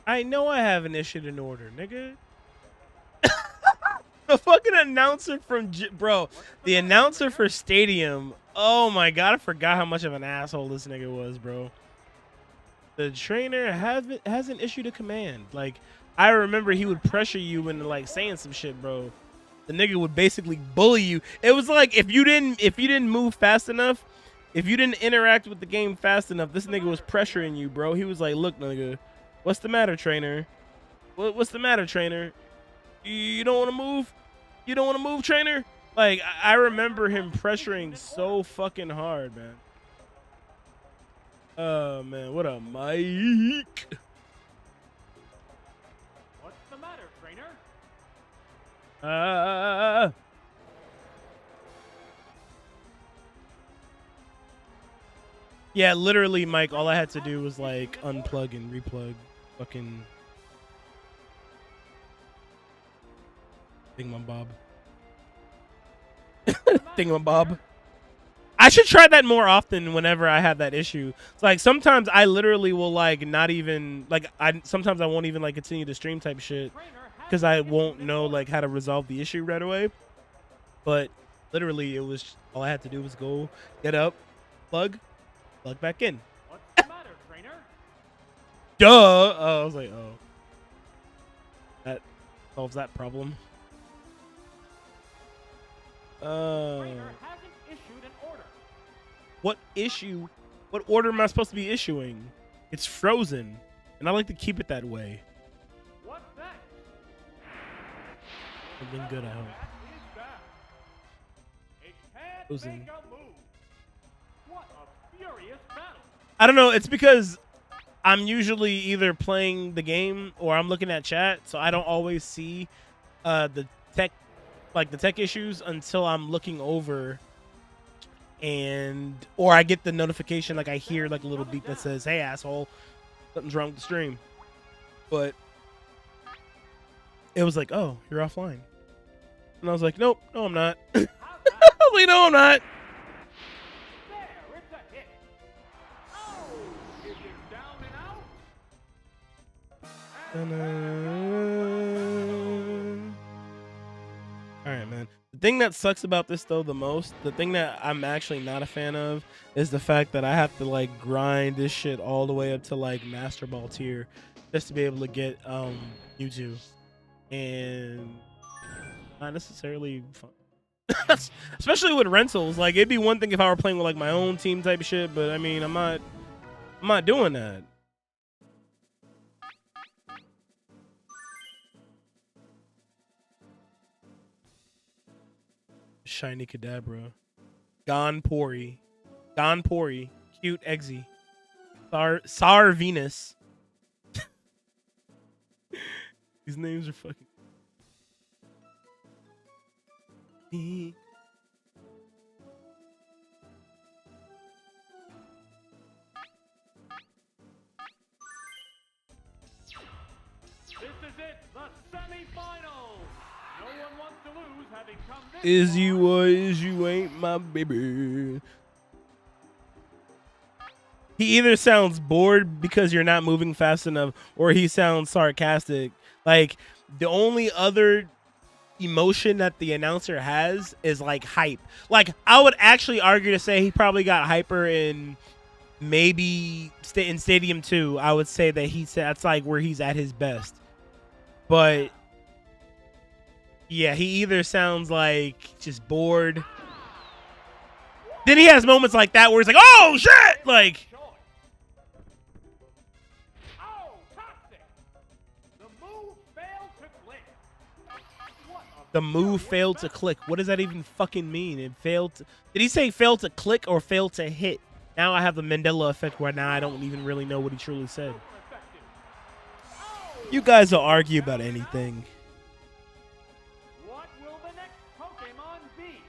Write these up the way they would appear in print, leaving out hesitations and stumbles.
I know I haven't issued an order, nigga. The fucking announcer from bro, the announcer for Stadium. Oh my god, I forgot how much of an asshole this nigga was, bro. The trainer hasn't issued a command. Like, I remember he would pressure you into like saying some shit, bro. The nigga would basically bully you. It was like if you didn't move fast enough, if you didn't interact with the game fast enough, this nigga was pressuring you, bro. He was like, "Look, nigga, what's the matter, trainer? What's the matter, trainer? You don't want to move? You don't want to move, trainer?" Like, I remember him pressuring so fucking hard, man. Oh man, what a Mike. What's the matter, trainer? Yeah, literally, Mike, all I had to do was like unplug and replug fucking thingamabob. Thingamabob. I should try that more often whenever I have that issue. It's like sometimes I literally will like not even like sometimes I won't even like continue to stream type shit because I won't know like how to resolve the issue right away. But literally, it was all I had to do was go get up, plug back in. What's the matter, trainer? Duh. Oh, I was like, oh, that solves that problem. Trainer hasn't issued an order. What issue? What order am I supposed to be issuing? It's frozen, and I like to keep it that way. What's that? Something good, I hope. It can't Frozen. make a move. What a furious battle. I don't know. It's because I'm usually either playing the game or I'm looking at chat, so I don't always see the tech issues until I'm looking over, or I get the notification, like I hear like a little beep that says, "Hey asshole, something's wrong with the stream." But it was like, "Oh, you're offline," and I was like, "Nope, no, I'm not." I was like, "No, I'm not." There, it's a hit. Oh, is it down and out? All right, man. The thing that sucks about this though the most, the thing that I'm actually not a fan of, is the fact that I have to like grind this shit all the way up to like Master Ball tier just to be able to get Mewtwo, and not necessarily fun. Especially with rentals. Like, it'd be one thing if I were playing with like my own team type of shit, but I mean, I'm not doing that. Shiny Kadabra. Gonpori. Cute Eggsy. Sar Venus. These names are fucking. This is it, the semifinals. No one wants to lose, having come this Is you far. or is you ain't my baby. He either sounds bored because you're not moving fast enough, or he sounds sarcastic. Like, the only other emotion that the announcer has is like hype. Like, I would actually argue to say he probably got hyper in maybe in Stadium 2. I would say that that's like where he's at his best. But yeah, he either sounds like just bored. Then he has moments like that where he's like, "Oh shit!" Like, Oh, toxic. The move failed to click. What a the move failed to click. What does that even fucking mean? It failed to... Did he say failed to click or failed to hit? Now I have the Mandela effect where now I don't even really know what he truly said. effective. Oh, You guys will argue about anything. what will the next Pokemon be?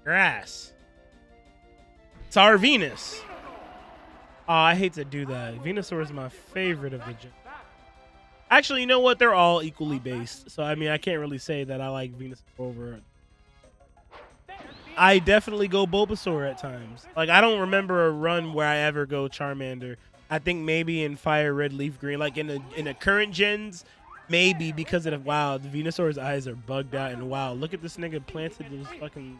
Grass. It's our Venus. Oh, I hate to do that. Venusaur is my favorite of the gen. Actually, you know what? They're all equally based. So, I mean, I can't really say that I like Venusaur over... I definitely go Bulbasaur at times. Like, I don't remember a run where I ever go Charmander. I think maybe in Fire Red, Leaf Green, like in the current gens, maybe because of the wow, the Venusaur's eyes are bugged out, and wow, look at this nigga planted those fucking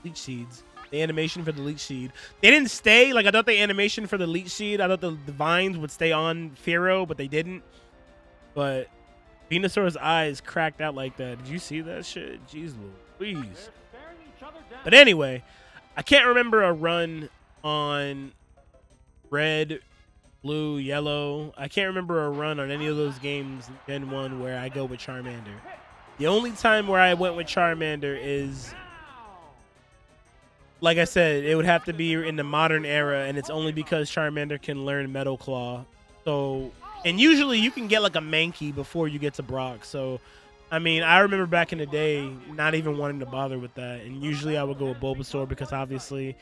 leech seeds. The animation for the leech seed. They didn't stay. Like, I thought the animation for the leech seed, I thought the vines would stay on Fearow, but they didn't. But Venusaur's eyes cracked out like that. Did you see that shit? Jeez Louise. But anyway, I can't remember a run on Red, Blue, Yellow. I can't remember a run on any of those games in Gen 1 where I go with Charmander. The only time where I went with Charmander is, like I said, it would have to be in the modern era, and it's only because Charmander can learn Metal Claw. So, and usually you can get like a Mankey before you get to Brock. So, I mean, I remember back in the day not even wanting to bother with that. And usually I would go with Bulbasaur because obviously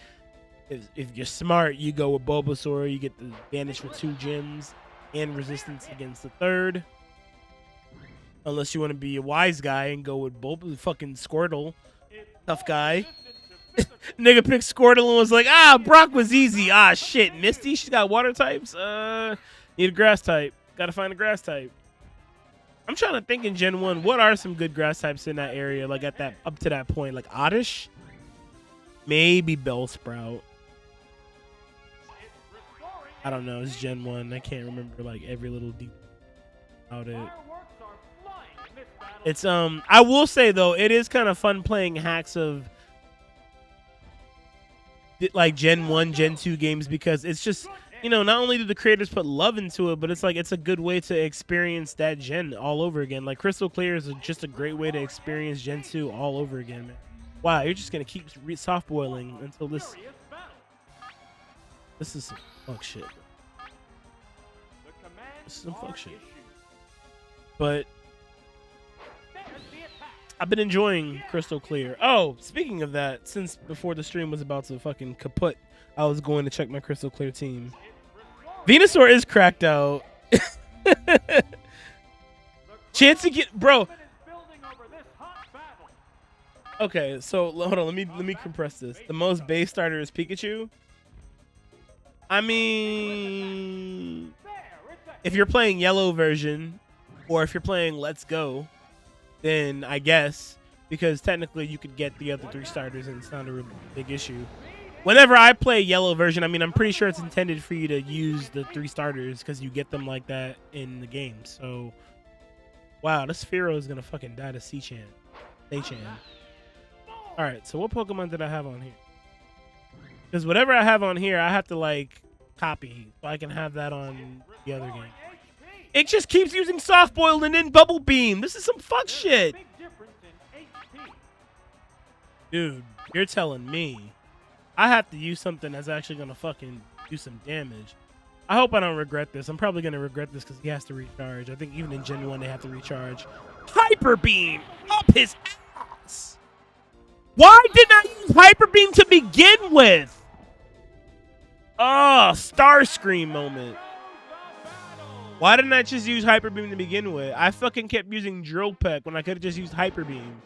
if you're smart, you go with Bulbasaur. You get the advantage for 2 gyms and resistance against the third. Unless you want to be a wise guy and go with fucking Squirtle. Tough guy. Nigga picked Squirtle and was like, ah, Brock was easy. Ah, shit. Misty, she's got water types. Need a grass type. Gotta find a grass type. I'm trying to think in Gen 1, what are some good grass types in that area, like at that up to that point? Like Oddish? Maybe Bellsprout. I don't know. It's Gen 1. I can't remember like every little detail about it. It's I will say though, it is kind of fun playing hacks of like Gen 1, Gen 2 games because it's just, you know, not only do the creators put love into it, but it's like it's a good way to experience that gen all over again. Like Crystal Clear is just a great way to experience Gen 2 all over again, man. Wow, you're just gonna keep soft boiling until this is some fuck shit. This is some fuck shit. But I've been enjoying Crystal Clear. Oh, speaking of that, since before the stream was about to fucking kaput, I was going to check my Crystal Clear team. Venusaur is cracked out. Chance to get, bro. Okay, so hold on. Let me compress this. The most base starter is Pikachu. I mean, if you're playing yellow version, or if you're playing Let's Go, then I guess, because technically you could get the other 3 starters and it's not a real big issue. Whenever I play yellow version, I mean, I'm pretty sure it's intended for you to use the 3 starters because you get them like that in the game. So, wow, this Fearow is going to fucking die to C-Chan. A-Chan. All right, so what Pokemon did I have on here? Because whatever I have on here, I have to, like, copy so I can have that on the other game. It just keeps using Soft Boiled and then Bubble Beam. This is some fuck shit. Dude, you're telling me I have to use something that's actually going to fucking do some damage. I hope I don't regret this. I'm probably going to regret this because he has to recharge. I think even in Gen 1 they have to recharge. Hyper Beam up his ass. Why didn't I use Hyper Beam to begin with? Oh, Starscream moment. Why didn't I just use Hyper Beam to begin with? I fucking kept using Drill Peck when I could have just used Hyper Beam.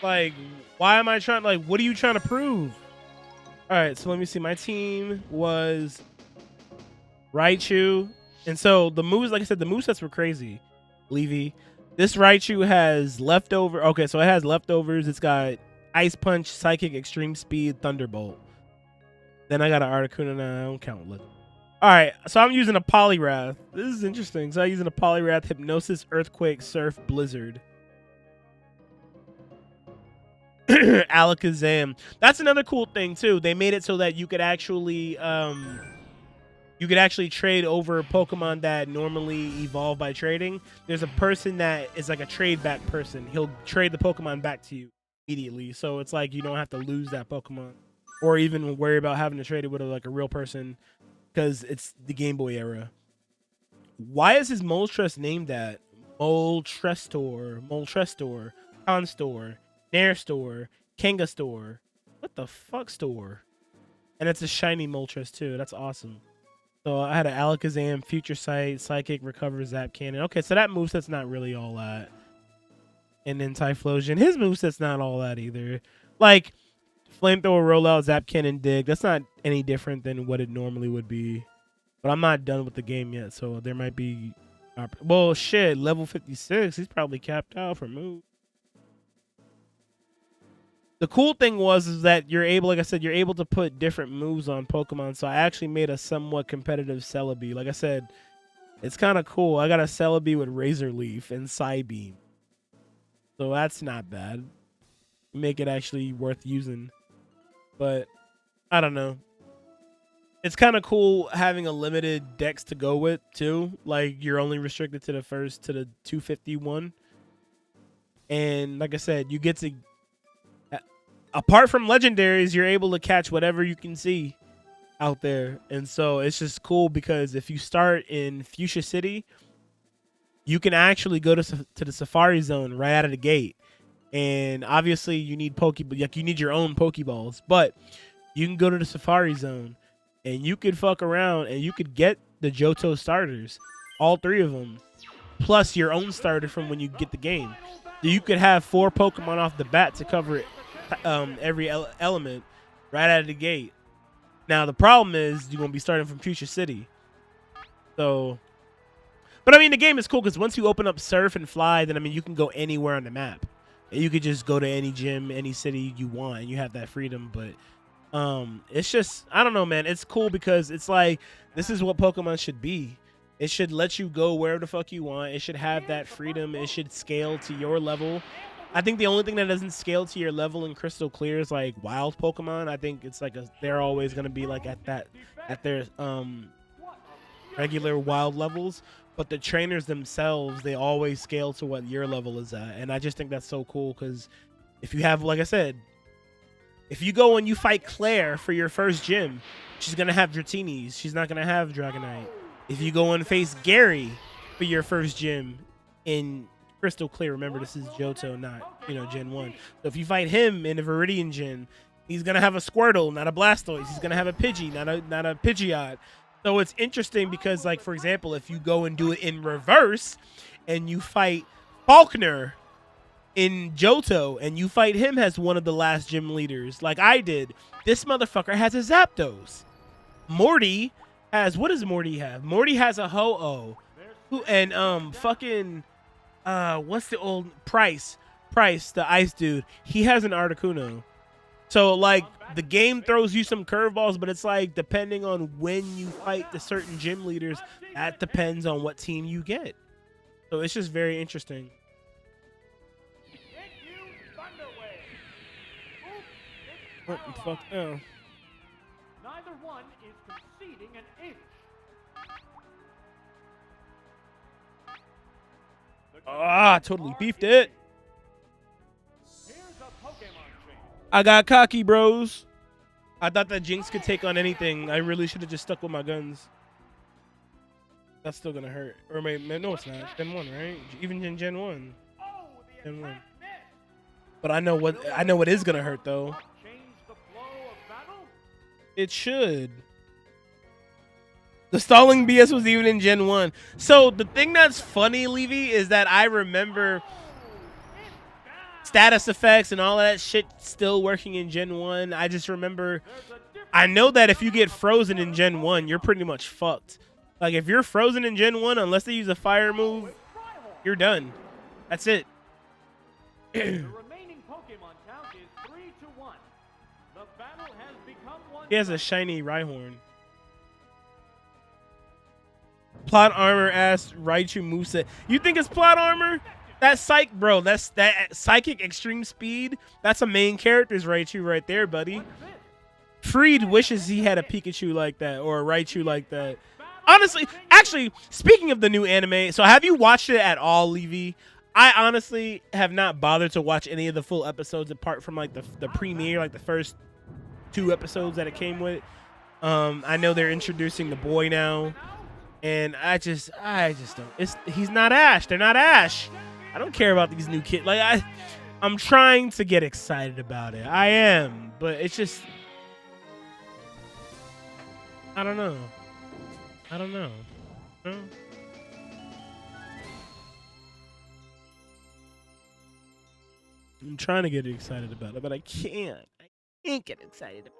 Like, why am I trying, like, what are you trying to prove? All right, so let me see. My team was Raichu. And so the moves, like I said, the movesets were crazy. Levy. This Raichu has leftover. Okay, so it has leftovers. It's got Ice Punch, Psychic, Extreme Speed, Thunderbolt. Then I got an Articuno. No, I don't count. Look. All right, so I'm using a Poliwrath. This is interesting. So I'm using a Poliwrath, Hypnosis, Earthquake, Surf, Blizzard. Alakazam. That's another cool thing too. They made it so that you could actually trade over Pokemon that normally evolve by trading. There's a person that is like a trade back person. He'll trade the Pokemon back to you immediately. So it's like you don't have to lose that Pokemon or even worry about having to trade it with like a real person because it's the Game Boy era. Why is his Moltres named that? Moltrestor, Constor, Nairstore, Kangaskore. What the fuck store? And it's a shiny Moltres too. That's awesome. So I had an Alakazam, Future Sight, Psychic, Recover, Zap Cannon. Okay, so that moveset's not really all that. And then Typhlosion. His moveset's not all that either. Like, Flamethrower rollout, zap cannon, dig. That's not any different than what it normally would be. But I'm not done with the game yet, so there might be. Well, shit, level 56. He's probably capped out for move. The cool thing is that you're able, like I said, you're able to put different moves on Pokemon. So I actually made a somewhat competitive Celebi. Like I said, it's kind of cool. I got a Celebi with Razor Leaf and Psybeam. So that's not bad. Make it actually worth using. But I don't know. It's kind of cool having a limited dex to go with too. Like you're only restricted to the 251. And like I said, you get to, apart from legendaries, you're able to catch whatever you can see out there. And so it's just cool because if you start in Fuchsia City, you can actually go to the Safari Zone right out of the gate. And obviously you need you need your own Pokeballs, but you can go to the Safari Zone and you could fuck around and you could get the Johto starters, all 3 of them, plus your own starter from when you get the game. So you could have 4 Pokemon off the bat to cover every element right out of the gate. Now the problem is you're gonna be starting from Fuchsia City. So, but I mean the game is cool because once you open up Surf and Fly, then I mean you can go anywhere on the map. And you could just go to any gym, any city you want, and you have that freedom. But it's just, I don't know, man. It's cool because it's like this is what Pokemon should be. It should let you go wherever the fuck you want. It should have that freedom. It should scale to your level. I think the only thing that doesn't scale to your level in Crystal Clear is like wild Pokemon. I think it's like they're always gonna be like at their regular wild levels. But the trainers themselves, they always scale to what your level is at. And I just think that's so cool because if you have, like I said, if you go and you fight Claire for your first gym, she's going to have Dratinis. She's not going to have Dragonite. If you go and face Gary for your first gym in Crystal Clear, remember this is Johto, not, Gen 1. So if you fight him in a Viridian Gym, he's going to have a Squirtle, not a Blastoise. He's going to have a Pidgey, not a Pidgeot. So it's interesting because, like, for example, if you go and do it in reverse and you fight Faulkner in Johto and you fight him as one of the last gym leaders, like I did, this motherfucker has a Zapdos. Morty has, what does Morty have? Morty has a Ho-Oh. And fucking, what's the old Price, the ice dude, he has an Articuno. So, like, the game throws you some curveballs, but it's like, depending on when you fight the certain gym leaders, that depends on what team you get. So, it's just very interesting. What the fuck now? Neither one is conceding an inch. Ah, totally beefed it. I got cocky, bros. I thought that Jinx could take on anything. I really should have just stuck with my guns. That's still gonna hurt. Or maybe, no, it's not. Gen 1, right? Even in Gen 1. Gen 1. But I know what is gonna hurt though. It should. The stalling BS was even in Gen 1. So the thing that's funny, Levy, is that I remember status effects and all that shit still working in Gen 1. I just remember, I know that if you get frozen in Gen 1, you're pretty much fucked. Like, if you're frozen in Gen 1, unless they use a fire move, you're done. That's it. The remaining Pokemon count is 3-1. The battle has become one. He has a shiny Rhyhorn. Plot armor asked Raichu moveset. You think it's plot armor? That psych, bro. That's that psychic extreme speed. That's a main character's Raichu right there, buddy. Freed wishes he had a Pikachu like that or a Raichu like that. Honestly, actually, speaking of the new anime, so have you watched it at all, Levy? I honestly have not bothered to watch any of the full episodes apart from like the premiere, like the first 2 episodes that it came with. I know they're introducing the boy now, and I just don't. He's not Ash. They're not Ash. I don't care about these new kids. Like I'm trying to get excited about it. I am, but it's just I don't know. No? I'm trying to get excited about it, but I can't. Ain't get excited.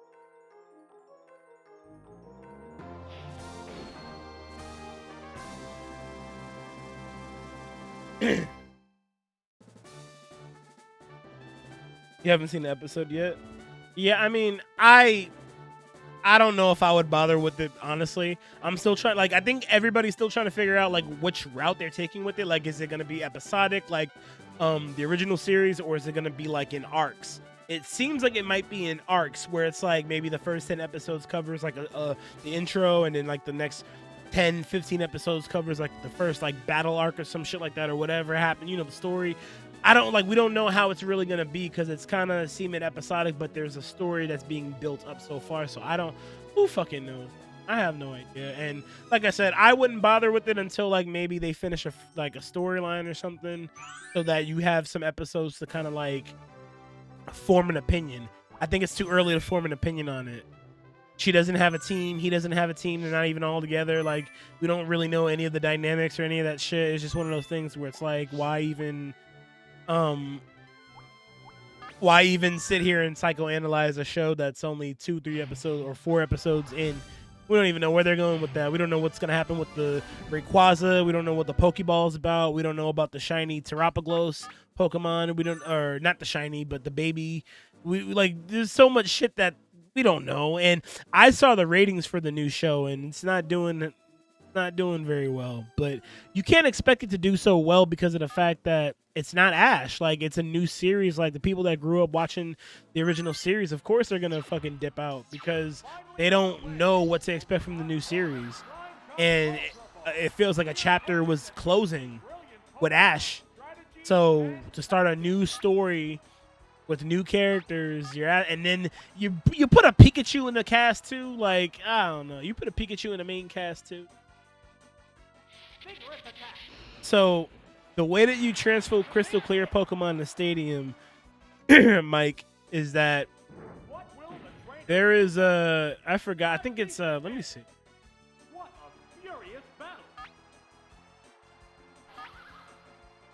You haven't seen the episode yet? Yeah, I mean, I don't know if I would bother with it, honestly. I'm still trying, like, I think everybody's still trying to figure out, like, which route they're taking with it. Like, is it going to be episodic, like, the original series, or is it going to be, like, in arcs? It seems like it might be in arcs, where it's, like, maybe the first 10 episodes covers, like, the intro, and then, like, the next 10, 15 episodes covers, like, the first, like, battle arc or some shit like that, or whatever happened, you know, the story. We don't know how it's really going to be, because it's kind of seeming episodic, but there's a story that's being built up so far. So who fucking knows? I have no idea. And like I said, I wouldn't bother with it until like maybe they finish a storyline or something, so that you have some episodes to kind of like form an opinion. I think it's too early to form an opinion on it. She doesn't have a team. He doesn't have a team. They're not even all together. Like, we don't really know any of the dynamics or any of that shit. It's just one of those things where it's like, why even sit here and psychoanalyze a show that's only 2, 3 episodes or 4 episodes in? We don't even know where they're going with that. We don't know what's going to happen with the Rayquaza. We don't know what the Pokeball is about. We don't know about the shiny Terapagos Pokemon. Or not the shiny, but the baby. There's so much shit that we don't know. And I saw the ratings for the new show, and it's not doing very well. But you can't expect it to do so well because of the fact that it's not Ash. Like, it's a new series. Like, the people that grew up watching the original series, of course they're gonna fucking dip out because they don't know what to expect from the new series. And it feels like a chapter was closing with Ash. So to start a new story with new characters, and then you put a Pikachu in the cast too. Like, I don't know. You put a Pikachu in the main cast too. So the way that you transfer crystal clear Pokemon in the stadium, Mike, is that there is I forgot. I think it's let me see. What a furious battle!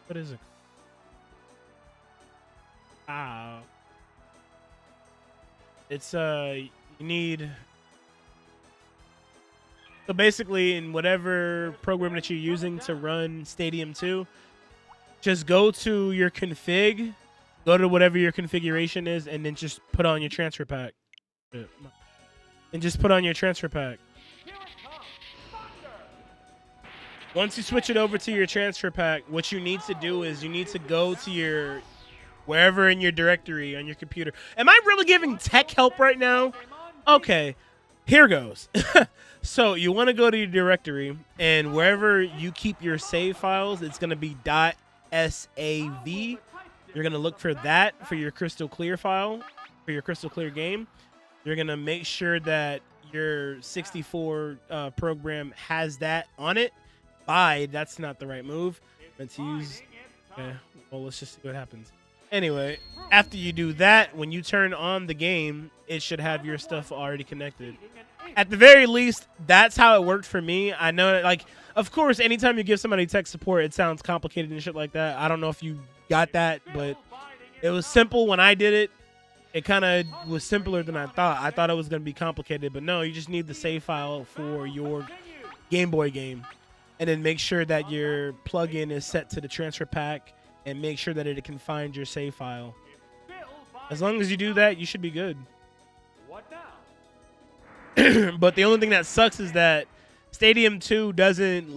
What is it? It's you need. So basically, in whatever program that you're using to run Stadium 2, just go to your config, go to whatever your configuration is, and then just put on your transfer pack. And just put on your transfer pack. Once you switch it over to your transfer pack, what you need to do is you need to go to your wherever in your directory on your computer. Am I really giving tech help right now? Okay, here goes. So you want to go to your directory, and wherever you keep your save files, it's going to be .sav. You're going to look for that for your crystal clear file, for your crystal clear game. You're going to make sure that your 64 program has that on it. That's not the right move. Let's use. Okay, well, let's just see what happens. Anyway, after you do that, when you turn on the game, it should have your stuff already connected. At the very least, that's how it worked for me. I know that, like, of course, anytime you give somebody tech support, it sounds complicated and shit like that. I don't know if you got that, but it was simple when I did it. It kind of was simpler than I thought. I thought it was going to be complicated, but no, you just need the save file for your Game Boy game. And then make sure that your plugin is set to the transfer pack, and make sure that it can find your save file. As long as you do that, you should be good. What now? But the only thing that sucks is that Stadium 2 doesn't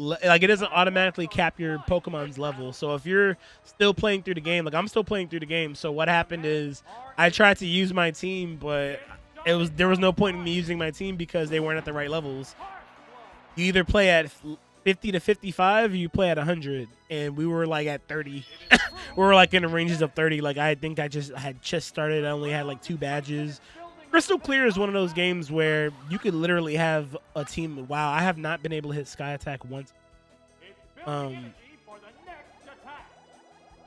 automatically cap your Pokemon's level. So if you're still playing through the game, like I'm still playing through the game. So what happened is I tried to use my team, but there was no point in me using my team because they weren't at the right levels. You either play at 50 to 55, or you play at 100, and we were like at 30. We were like in the ranges of 30. Like I think I had just started. I only had like 2 badges. Crystal Clear is one of those games where you could literally have a team. Wow, I have not been able to hit Sky Attack once. But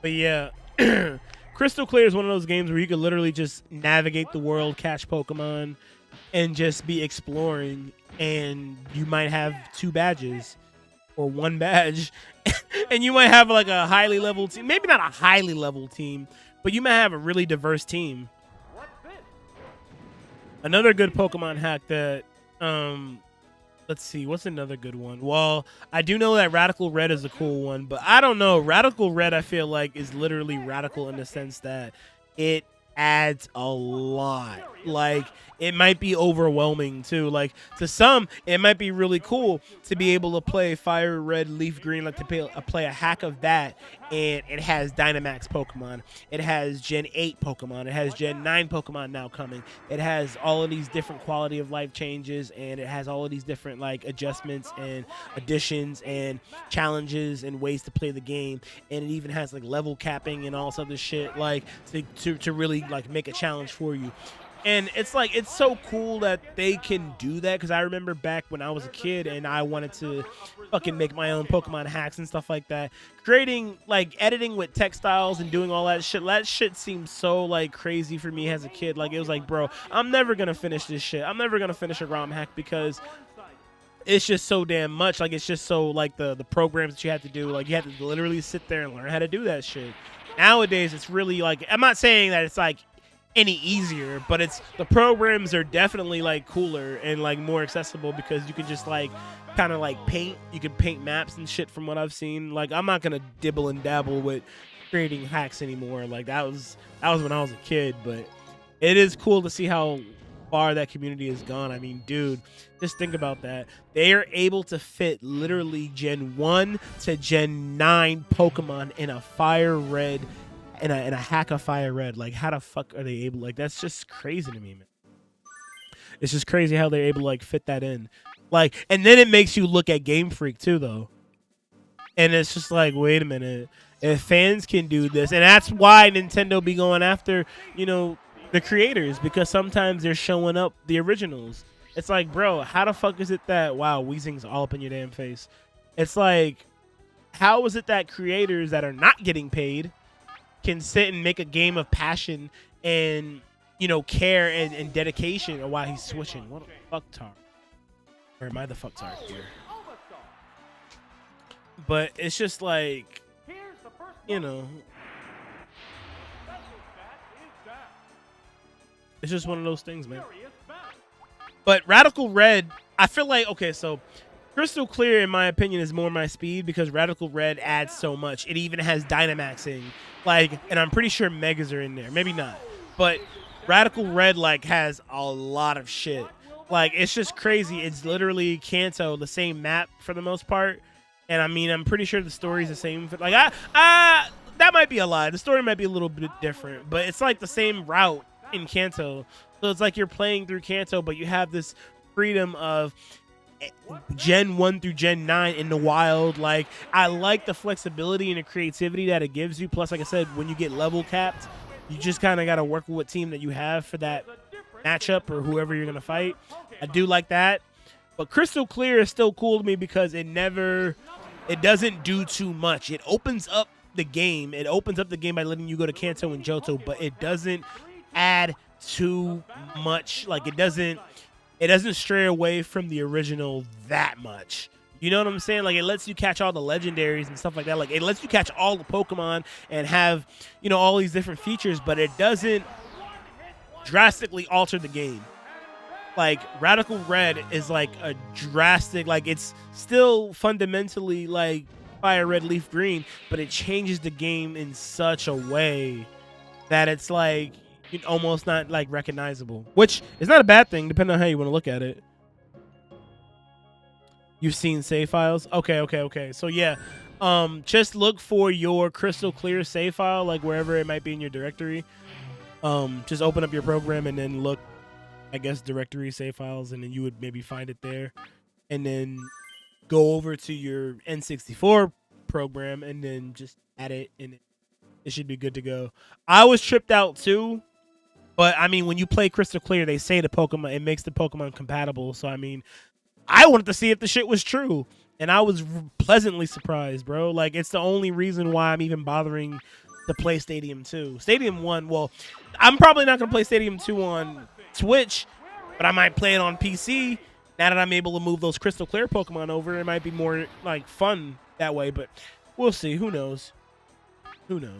yeah, Crystal Clear is one of those games where you could literally just navigate the world, catch Pokemon, and just be exploring. And you might have 2 badges or 1 badge, and you might have like a highly leveled team. Maybe not a highly leveled team, but you might have a really diverse team. Another good Pokemon hack that let's see, what's another good one? Well, I do know that Radical Red is a cool one, but I don't know. Radical Red, I feel like, is literally radical in the sense that it adds a lot. Like, it might be overwhelming too. Like, to some, it might be really cool to be able to play Fire Red, Leaf Green, like to play a hack of that, and it has Dynamax Pokemon. It has Gen 8 Pokemon. It has Gen 9 Pokemon now coming. It has all of these different quality of life changes, and it has all of these different like adjustments and additions and challenges and ways to play the game. And it even has like level capping and all this other shit, like to really like make a challenge for you. And it's like, it's so cool that they can do that, because I remember back when I was a kid and I wanted to fucking make my own Pokemon hacks and stuff like that. Creating, like, editing with textiles and doing all that shit seemed so, like, crazy for me as a kid. Like, it was like, bro, I'm never gonna finish this shit. I'm never gonna finish a ROM hack because it's just so damn much. Like, it's just so, like, the programs that you have to do. Like, you have to literally sit there and learn how to do that shit. Nowadays, it's really, like, I'm not saying that it's, like, any easier, but it's, the programs are definitely like cooler and like more accessible, because you can just like kind of like paint. You can paint maps and shit from what I've seen. Like, I'm not gonna dibble and dabble with creating hacks anymore. Like, that was when I was a kid, but it is cool to see how far that community has gone. I mean, dude, just think about that. They are able to fit literally Gen 1 to Gen 9 Pokemon in a Fire Red, in a hack of Fire Red. Like, how the fuck are they able? Like, that's just crazy to me, man. It's just crazy how they're able to like fit that in. Like, and then it makes you look at Game Freak too, though. And it's just like, wait a minute, if fans can do this, and that's why Nintendo be going after, you know, the creators, because sometimes they're showing up the originals. It's like, bro, how the fuck is it that, wow, Weezing's all up in your damn face? It's like, how is it that creators that are not getting paid can sit and make a game of passion and, you know, care and dedication? Or why he's switching? What a fucktard. Or am I the fucktard here? But it's just like, you know, it's just one of those things, man. But Radical Red, I feel like, okay, so Crystal Clear, in my opinion, is more my speed, because Radical Red adds so much. It even has Dynamaxing, like, and I'm pretty sure Megas are in there. Maybe not, but Radical Red like has a lot of shit. Like, it's just crazy. It's literally Kanto, the same map for the most part. And I mean, I'm pretty sure the story's the same. Like, that might be a lie. The story might be a little bit different, but it's like the same route in Kanto. So it's like you're playing through Kanto, but you have this freedom of Gen 1 through Gen 9 in the wild. Like, I like the flexibility and the creativity that it gives you. Plus, like I said, when you get level capped, you just kind of got to work with what team that you have for that matchup or whoever you're going to fight. I do like that. But Crystal Clear is still cool to me because it doesn't do too much. It opens up the game. It opens up the game by letting you go to Kanto and Johto, but it doesn't add too much. Like, it doesn't stray away from the original that much. You know what I'm saying? Like, it lets you catch all the legendaries and stuff like that. Like, it lets you catch all the Pokemon and have, you know, all these different features, but it doesn't drastically alter the game. Like, Radical Red is like a drastic, like, it's still fundamentally like Fire Red, Leaf Green, but it changes the game in such a way that it's like almost not like recognizable, which is not a bad thing depending on how you want to look at it. You've seen save files? Okay. So yeah, just look for your Crystal Clear save file, like wherever it might be in your directory. Just open up your program and then look, I guess, directory save files, and then you would maybe find it there, and then go over to your N64 program and then just add it, and it should be good to go. I was tripped out too, but I mean, when you play Crystal Clear, they say the Pokemon, it makes the Pokemon compatible. So I mean, I wanted to see if the shit was true, and I was pleasantly surprised, bro. Like, it's the only reason why I'm even bothering to play Stadium 2. Stadium 1, well, I'm probably not going to play Stadium 2 on Switch, but I might play it on PC. Now that I'm able to move those Crystal Clear Pokemon over, it might be more like fun that way, but we'll see. Who knows? Who knows?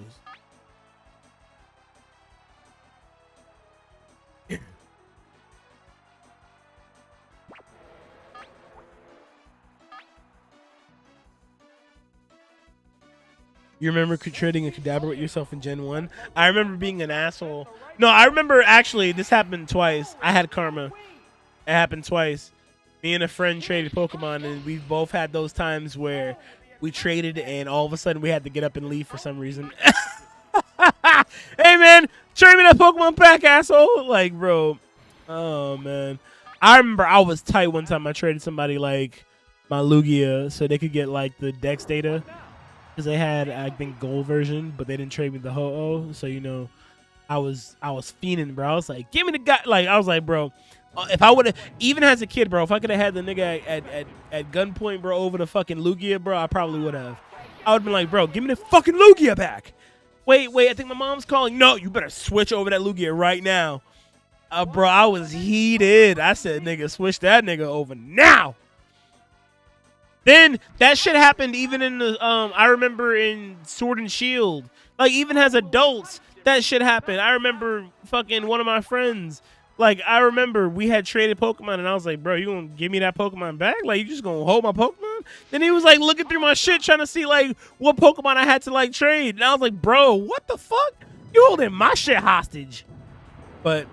You remember trading a Kadabra with yourself in Gen 1? I remember being an asshole. No, I remember actually this happened twice. I had karma. It happened twice. Me and a friend traded Pokemon, and we both had those times where we traded, and all of a sudden we had to get up and leave for some reason. Hey, man, trade me that Pokemon pack, asshole. Like, bro. Oh, man. I remember I was tight one time. I traded somebody, like, my Lugia so they could get, like, the Dex data. Because they had, I think, gold version, but they didn't trade me the Ho-Oh. So, you know, I was fiending, bro. I was like, give me the guy. Like, I was like, bro, if I would have, even as a kid, bro, if I could have had the nigga at gunpoint, bro, over the fucking Lugia, bro, I probably would have. I would have been like, bro, give me the fucking Lugia back. Wait, I think my mom's calling. No, you better switch over that Lugia right now. Bro, I was heated. I said, nigga, switch that nigga over now. Then that shit happened even in the, I remember in Sword and Shield. Like, even as adults, that shit happened. I remember fucking one of my friends. Like, I remember we had traded Pokemon, and I was like, bro, you gonna give me that Pokemon back? Like, you just gonna hold my Pokemon? Then he was, like, looking through my shit, trying to see, like, what Pokemon I had to, like, trade. And I was like, bro, what the fuck? You holding my shit hostage. But,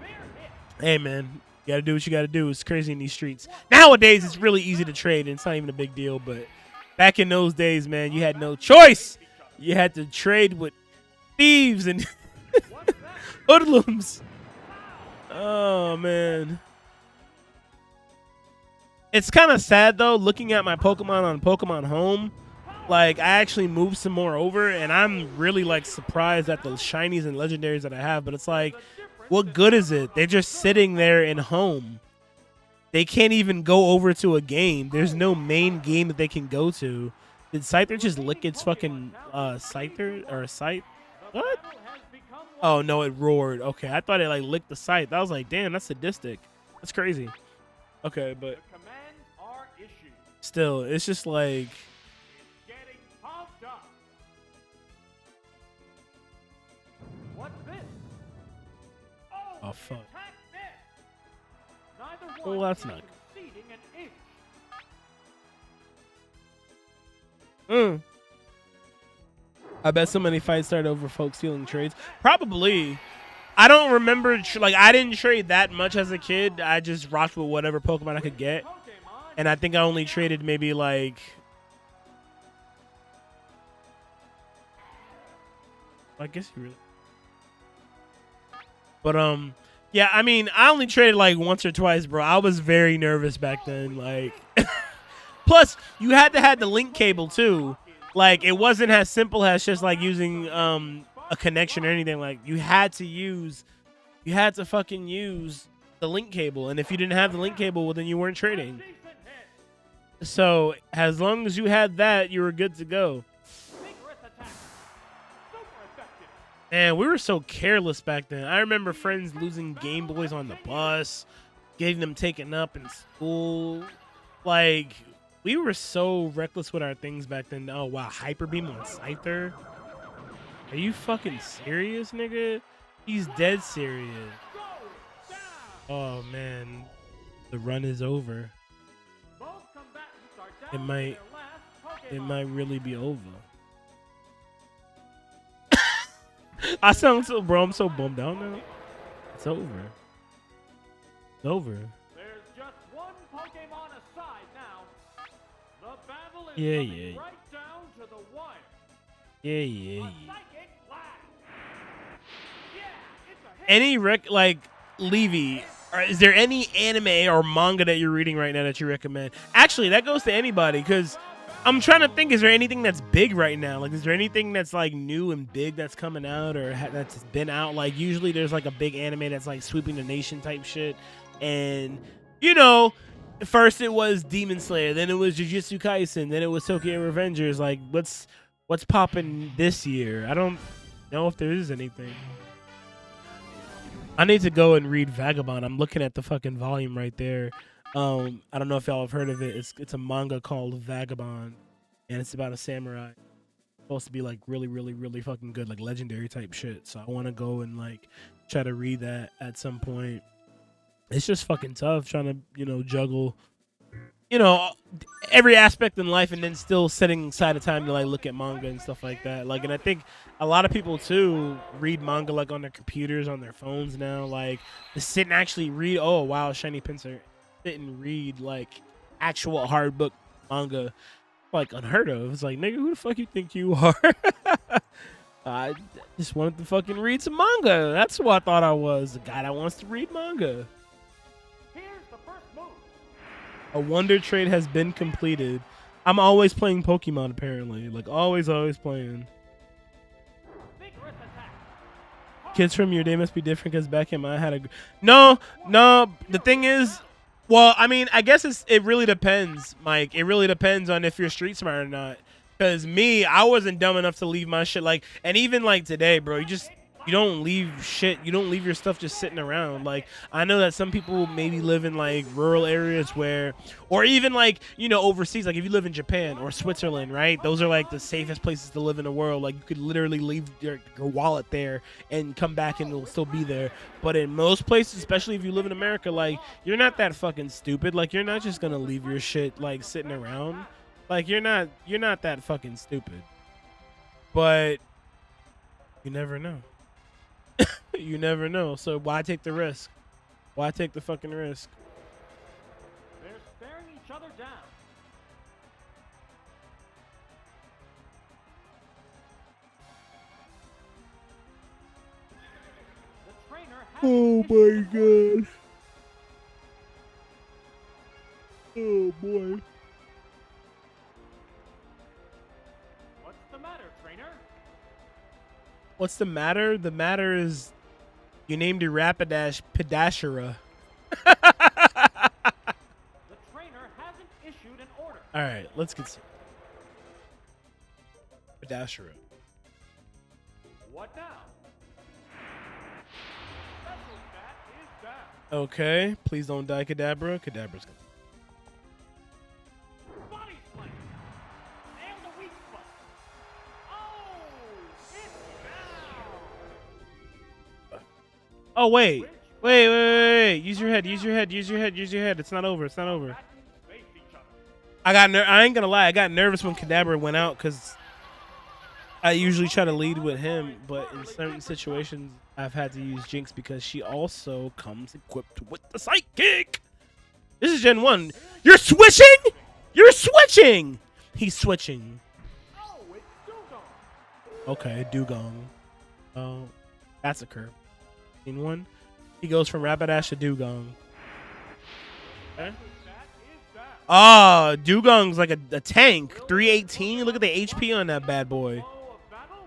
hey, man, you gotta do what you gotta do. It's crazy in these streets. Nowadays, it's really easy to trade, and it's not even a big deal. But back in those days, man, you had no choice. You had to trade with thieves and hoodlums. Oh, man. It's kind of sad, though, looking at my Pokemon on Pokemon Home. Like, I actually moved some more over, and I'm really, like, surprised at the shinies and legendaries that I have. But it's like, what good is it? They're just sitting there in Home. They can't even go over to a game. There's no main game that they can go to. Did Scyther just lick its fucking Scyther? Or Scythe? What? Oh, no, it roared. Okay, I thought it, like, licked the scythe. I was like, damn, that's sadistic. That's crazy. Okay, but still, it's just like... Oh, fuck. Oh, that's not good. I bet so many fights started over folks stealing trades. Probably. I don't remember, like, I didn't trade that much as a kid. I just rocked with whatever Pokemon I could get. And I think I only traded maybe, like... I guess you really... But, yeah, I mean, I only traded, like, once or twice, bro. I was very nervous back then, like... Plus, you had to have the link cable, too. Like, it wasn't as simple as just, like, using a connection or anything. Like, you had to fucking use the link cable. And if you didn't have the link cable, well, then you weren't trading. So, as long as you had that, you were good to go. Man, we were so careless back then. I remember friends losing Game Boys on the bus, getting them taken up in school. Like... We were so reckless with our things back then. Oh, wow. Hyper Beam on Scyther? Are you fucking serious, nigga? He's dead serious. Oh, man. The run is over. It might really be over. I sound so, bro, I'm so bummed out now. It's over. It's over. Yeah. Any like Levy, is there any anime or manga that you're reading right now that you recommend? Actually, that goes to anybody, because I'm trying to think, is there anything that's big right now? Like, is there anything that's like new and big that's coming out or that's been out? Like, usually there's like a big anime that's like sweeping the nation type shit. And, you know, first it was Demon Slayer, then it was Jujutsu Kaisen, then it was Tokyo Revengers. Like, what's popping this year? I don't know if there is anything. I need to go and read Vagabond. I'm looking at the fucking volume right there. I don't know if y'all have heard of it. It's a manga called Vagabond, and it's about a samurai. It's supposed to be like really, really, really fucking good, like legendary type shit. So I want to go and like try to read that at some point. It's just fucking tough trying to, you know, juggle you know, every aspect in life, and then still setting aside a time to like look at manga and stuff like that. Like, and I think a lot of people too read manga like on their computers, on their phones now. Like, to sit and actually read. Oh wow, shiny pincer. Sit and read like actual hard book manga, like unheard of. It's like, nigga, who the fuck you think you are? I just wanted to fucking read some manga. That's who I thought I was, a guy that wants to read manga. Here's the first move. A wonder trade has been completed. I'm always playing Pokemon, apparently. Like, always playing. Vigorous attack. Kids from your day must be different because back in my I had a... No. The thing is... Well, I mean, I guess it really depends, Mike. It really depends on if you're street smart or not. Because me, I wasn't dumb enough to leave my shit. Like, and even like today, bro, you don't leave shit. You don't leave your stuff just sitting around. Like, I know that some people maybe live in like rural areas where, or even like, you know, overseas. Like if you live in Japan or Switzerland, right? Those are like the safest places to live in the world. Like you could literally leave your wallet there and come back and it'll still be there. But in most places, especially if you live in America, like you're not that fucking stupid. Like you're not just gonna leave your shit like sitting around. Like you're not that fucking stupid. But you never know. You never know. So why take the risk? Why take the fucking risk? They're staring each other down. The trainer has Oh my god. Oh boy. What's the matter, trainer? What's the matter? The matter is you named your Rapidash Pedashera. The trainer hasn't issued an order. All right, let's get Pedashera. What now? Special stat is down. Okay, please don't die, Kadabra. Kadabra's gonna. Body slam. Nailed the weak spot. Oh, it's down. Oh wait. Wait. Use your head. It's not over. Face each other. I ain't gonna lie. I got nervous when Kadabra went out because I usually try to lead with him, but in certain situations I've had to use Jinx because she also comes equipped with the Psychic. This is Gen 1. You're switching? He's switching. Oh, it's Dugong. Okay, Dugong. Oh, that's a curve. In one, he goes from Rapidash to Dugong. Okay. Stat is down. Oh, Dugong's like a tank. 318. Look at the HP on that bad boy. Flow of battle.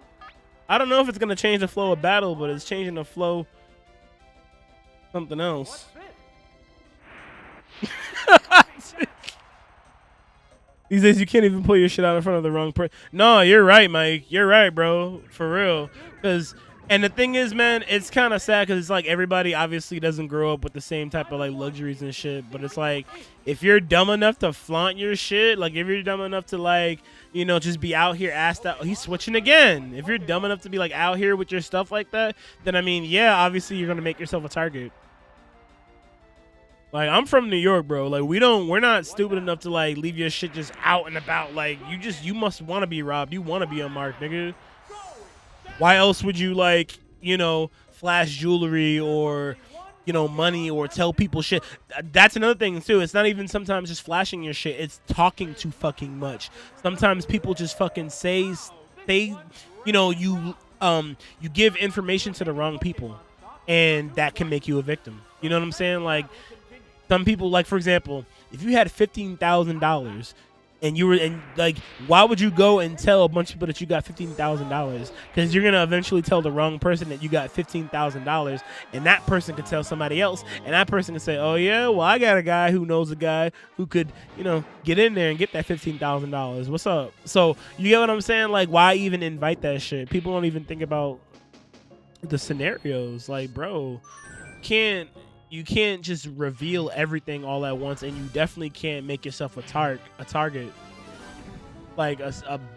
I don't know if it's gonna change the flow of battle, but it's changing the flow. Something else. What's this? These days you can't even pull your shit out in front of the wrong person. No, you're right, Mike. You're right, bro. For real. And the thing is, man, it's kind of sad because it's like everybody obviously doesn't grow up with the same type of like luxuries and shit. But it's like if you're dumb enough to flaunt your shit, like if you're dumb enough to like, you know, just be out here asked out. He's switching again. If you're dumb enough to be like out here with your stuff like that, then I mean, yeah, obviously you're gonna make yourself a target. Like I'm from New York, bro. Like we're not stupid enough to like leave your shit just out and about. Like you must want to be robbed. You want to be unmarked, nigga. Why else would you like, you know, flash jewelry or, you know, money or tell people shit? That's another thing too. It's not even sometimes just flashing your shit. It's talking too fucking much. Sometimes people just fucking say, you know, you give information to the wrong people, and that can make you a victim. You know what I'm saying? Like some people, like for example, if you had $15,000. And why would you go and tell a bunch of people that you got $15,000? Because you're gonna eventually tell the wrong person that you got $15,000, and that person could tell somebody else, and that person could say, "Oh yeah, well I got a guy who knows a guy who could, you know, get in there and get that $15,000. What's up?" So you get what I'm saying? Like, why even invite that shit? People don't even think about the scenarios. Like, bro, you can't just reveal everything all at once, and you definitely can't make yourself a target, like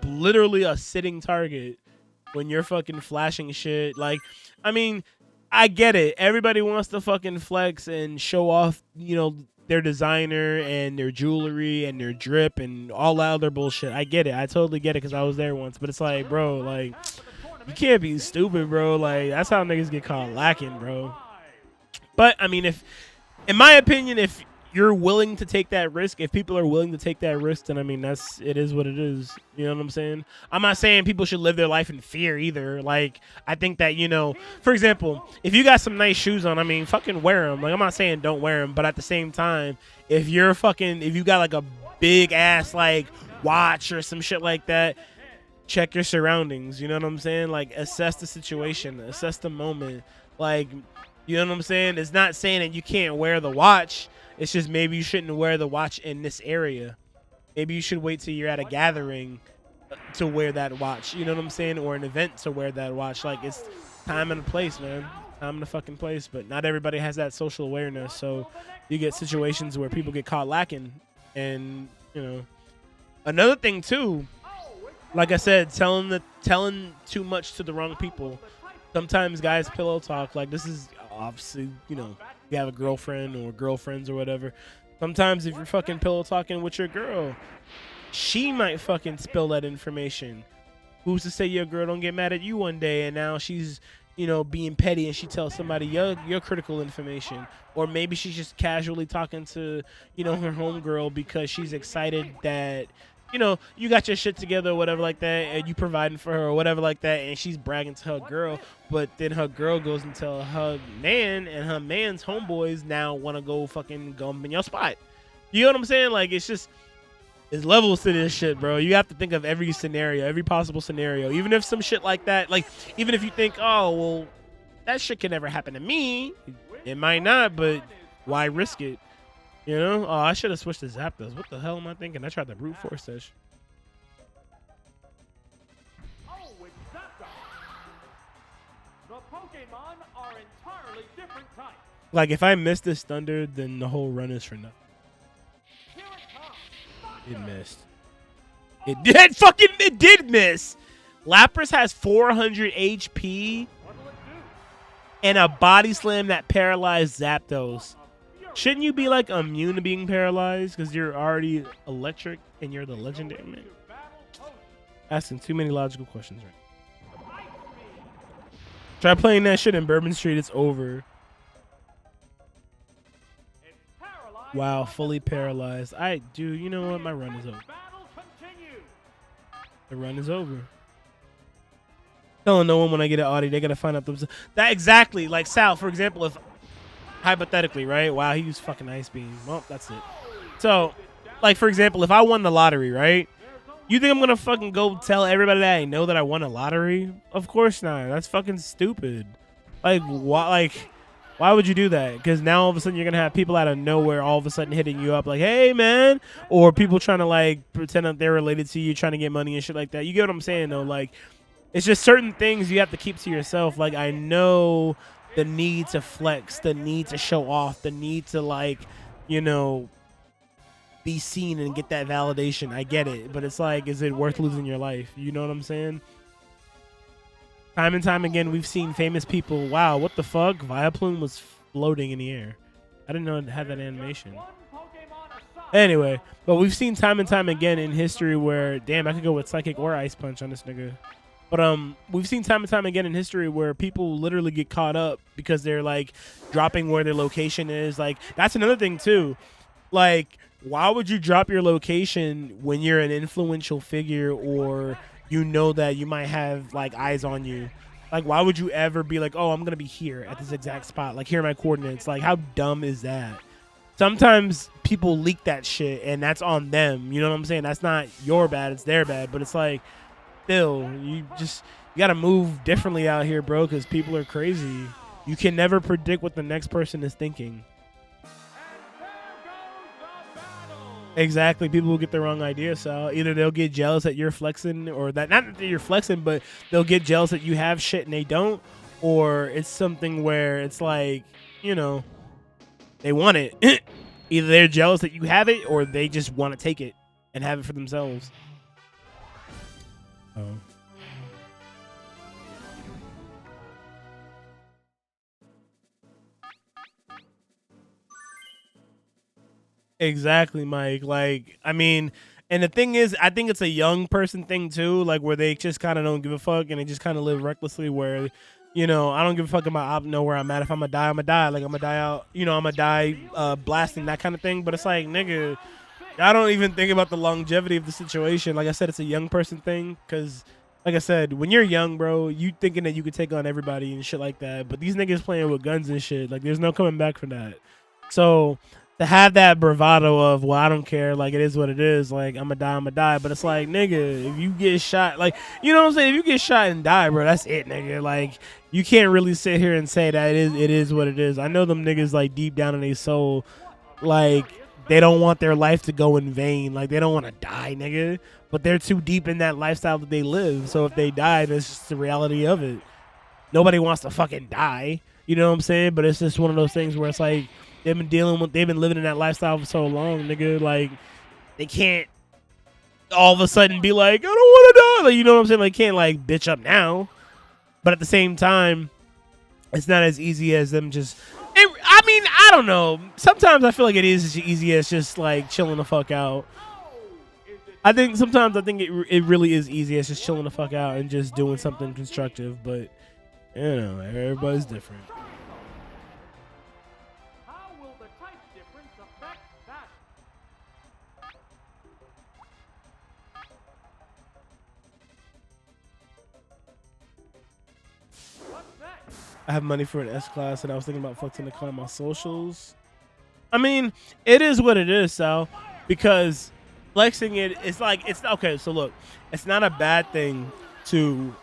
literally a sitting target when you're fucking flashing shit. Like, I mean, I get it. Everybody wants to fucking flex and show off, you know, their designer and their jewelry and their drip and all that other bullshit. I get it. I totally get it because I was there once. But it's like, bro, like, you can't be stupid, bro. Like, that's how niggas get caught lacking, bro. But, I mean, in my opinion, if you're willing to take that risk, if people are willing to take that risk, then, I mean, it is what it is. You know what I'm saying? I'm not saying people should live their life in fear either. Like, I think that, you know, for example, if you got some nice shoes on, I mean, fucking wear them. Like, I'm not saying don't wear them, but at the same time, if you got like a big ass, like, watch or some shit like that, check your surroundings. You know what I'm saying? Like, assess the situation, assess the moment. Like, you know what I'm saying? It's not saying that you can't wear the watch. It's just maybe you shouldn't wear the watch in this area. Maybe you should wait till you're at a gathering to wear that watch. You know what I'm saying? Or an event to wear that watch. Like, it's time and a place, man. Time and a fucking place. But not everybody has that social awareness. So you get situations where people get caught lacking. And, you know, another thing, too, like I said, telling too much to the wrong people. Sometimes guys pillow talk. Like, this is obviously, you know, you have a girlfriend or girlfriends or whatever. Sometimes if you're fucking pillow talking with your girl, she might fucking spill that information. Who's to say your girl don't get mad at you one day and now she's, you know, being petty and she tells somebody your critical information. Or maybe she's just casually talking to, you know, her homegirl because she's excited that, you know, you got your shit together or whatever like that, and you providing for her or whatever like that, and she's bragging to her girl, but then her girl goes and tell her man, and her man's homeboys now want to go fucking gum in your spot. You know what I'm saying? Like, it's levels to this shit, bro. You have to think of every scenario, every possible scenario. Even if some shit like that, like, even if you think, oh, well, that shit can never happen to me, it might not, but why risk it? You know? Oh, I should have switched to Zapdos. What the hell am I thinking? I tried to brute force that shit. Oh, it's Zapdos. The Pokemon are entirely different types. Like, if I miss this Thunder, then the whole run is for nothing. Here it comes. It missed. It did miss. Lapras has 400 HP What'll it do? and a body slam that paralyzed Zapdos. Shouldn't you be like immune to being paralyzed because you're already electric and you're the legendary man? Asking too many logical questions right now. Try playing that shit in Bourbon Street, it's over. Wow, fully paralyzed. You know what? My run is over. The run is over. Telling no one when I get an Audi, they gotta find out themselves. That exactly, like Sal, for example, if hypothetically, right? Wow, he used fucking Ice Beam. Well, that's it. So, like, for example, if I won the lottery, right? You think I'm gonna fucking go tell everybody that I know that I won a lottery? Of course not. That's fucking stupid. Like, why would you do that? Because now all of a sudden you're gonna have people out of nowhere all of a sudden hitting you up like, hey, man. Or people trying to, like, pretend that they're related to you, trying to get money and shit like that. You get what I'm saying, though? Like, it's just certain things you have to keep to yourself. Like, I know the need to flex, the need to show off, the need to, like, you know, be seen and get that validation. I get it. But it's like, is it worth losing your life? You know what I'm saying? Time and time again, we've seen famous people. Wow, what the fuck? Vileplume was floating in the air. I didn't know it had that animation. Anyway, but we've seen time and time again in history where, damn, I could go with Psychic or Ice Punch on this nigga. But we've seen time and time again in history where people literally get caught up because they're, like, dropping where their location is. Like, that's another thing, too. Like, why would you drop your location when you're an influential figure or you know that you might have, like, eyes on you? Like, why would you ever be like, oh, I'm going to be here at this exact spot. Like, here are my coordinates. Like, how dumb is that? Sometimes people leak that shit, and that's on them. You know what I'm saying? That's not your bad. It's their bad. But it's like, still, you got to move differently out here, bro, because people are crazy. You can never predict what the next person is thinking. Exactly. People will get the wrong idea, Sal. Either they'll get jealous that you're flexing, or that, not that you're flexing, but they'll get jealous that you have shit and they don't, or it's something where it's like, you know, they want it. Either they're jealous that you have it, or they just want to take it and have it for themselves. Oh. Exactly, Mike. Like, I mean, and the thing is, I think it's a young person thing too, like where they just kind of don't give a fuck and they just kind of live recklessly. Where, I don't give a fuck about know where I'm at. If I'm gonna die, I'm gonna die. Like I'm gonna die out. I'm gonna die blasting that kind of thing. But it's like, nigga, I don't even think about the longevity of the situation. Like I said, it's a young person thing because. Like I said, when you're young, bro, you thinking that you could take on everybody and shit like that. But these niggas playing with guns and shit. Like, there's no coming back from that. So to have that bravado of, well, I don't care, like it is what it is, like I'm gonna die, but it's like, nigga, if you get shot, like, you know what I'm saying, if you get shot and die, bro, that's it, nigga. Like, you can't really sit here and say that it is what it is. I know them niggas, like, deep down in their soul, like, they don't want their life to go in vain, like they don't want to die, nigga, but they're too deep in that lifestyle that they live. So if they die, that's just the reality of it. Nobody wants to fucking die, you know what I'm saying? But it's just one of those things where it's like, they've been living in that lifestyle for so long, nigga. Like, they can't all of a sudden be like, I don't want to die. Like, you know what I'm saying? Like, can't like bitch up now. But at the same time, it's not as easy as them just. I mean, I don't know. Sometimes I feel like it is as easy as just like chilling the fuck out. I think it really is easy as just chilling the fuck out and just doing something constructive. But everybody's different. I have money for an S class, and I was thinking about flexing the car on my socials. I mean, it is what it is, Sal, because flexing it's like, it's okay. So look, it's not a bad thing to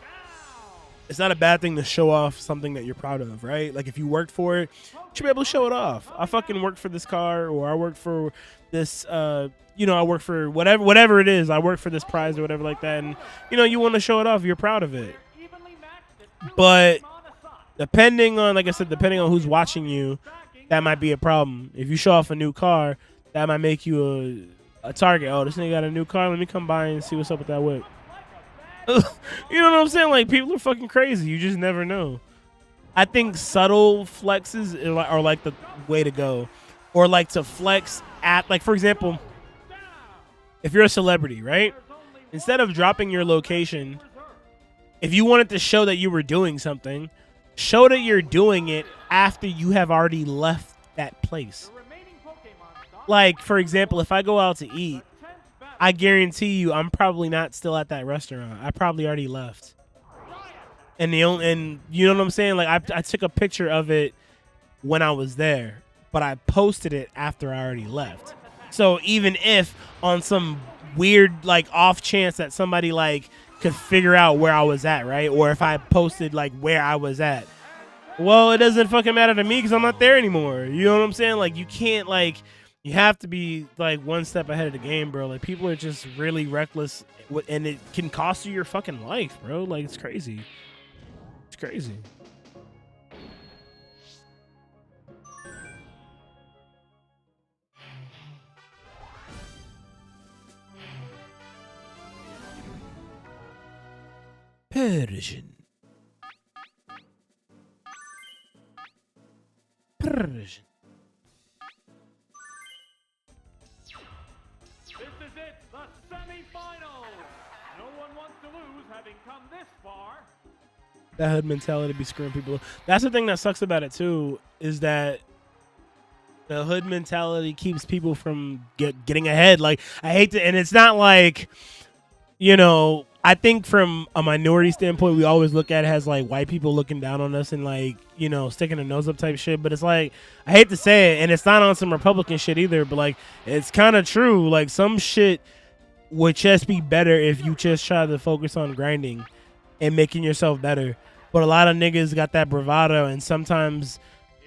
show off something that you're proud of, right? Like if you worked for it, you should be able to show it off. I fucking worked for this car, or I worked for this, I work for whatever it is. I work for this prize or whatever like that, and you want to show it off. You're proud of it, but depending on who's watching you, that might be a problem. If you show off a new car, that might make you a target. Oh, this nigga got a new car. Let me come by and see what's up with that whip. You know what I'm saying? Like, people are fucking crazy. You just never know. I think subtle flexes are like the way to go. Or like to flex at, like, for example, if you're a celebrity, right? Instead of dropping your location, if you wanted to show that you were doing something, show that you're doing it after you have already left that place. Like, for example, if I go out to eat, I guarantee you I'm probably not still at that restaurant. I probably already left. And you know what I'm saying? Like, I took a picture of it when I was there, but I posted it after I already left. So even if on some weird, like, off chance that somebody, like, could figure out where I was at, right? Or if I posted, like, where I was at, well, it doesn't fucking matter to me because I'm not there anymore. You know what I'm saying? Like, you can't, like, you have to be, like, one step ahead of the game, bro. Like, people are just really reckless, and it can cost you your fucking life, bro. Like, it's crazy. It's crazy. Persian. Persian. This is it, the semifinals. No one wants to lose, having come this far. That hood mentality be screwing people. That's the thing that sucks about it too, is that the hood mentality keeps people from getting ahead. Like, I hate to, and it's not like, I think from a minority standpoint, we always look at it as like white people looking down on us and like, sticking their nose up type shit. But it's like, I hate to say it, and it's not on some Republican shit either, but like, it's kind of true. Like, some shit would just be better if you just try to focus on grinding and making yourself better. But a lot of niggas got that bravado, and sometimes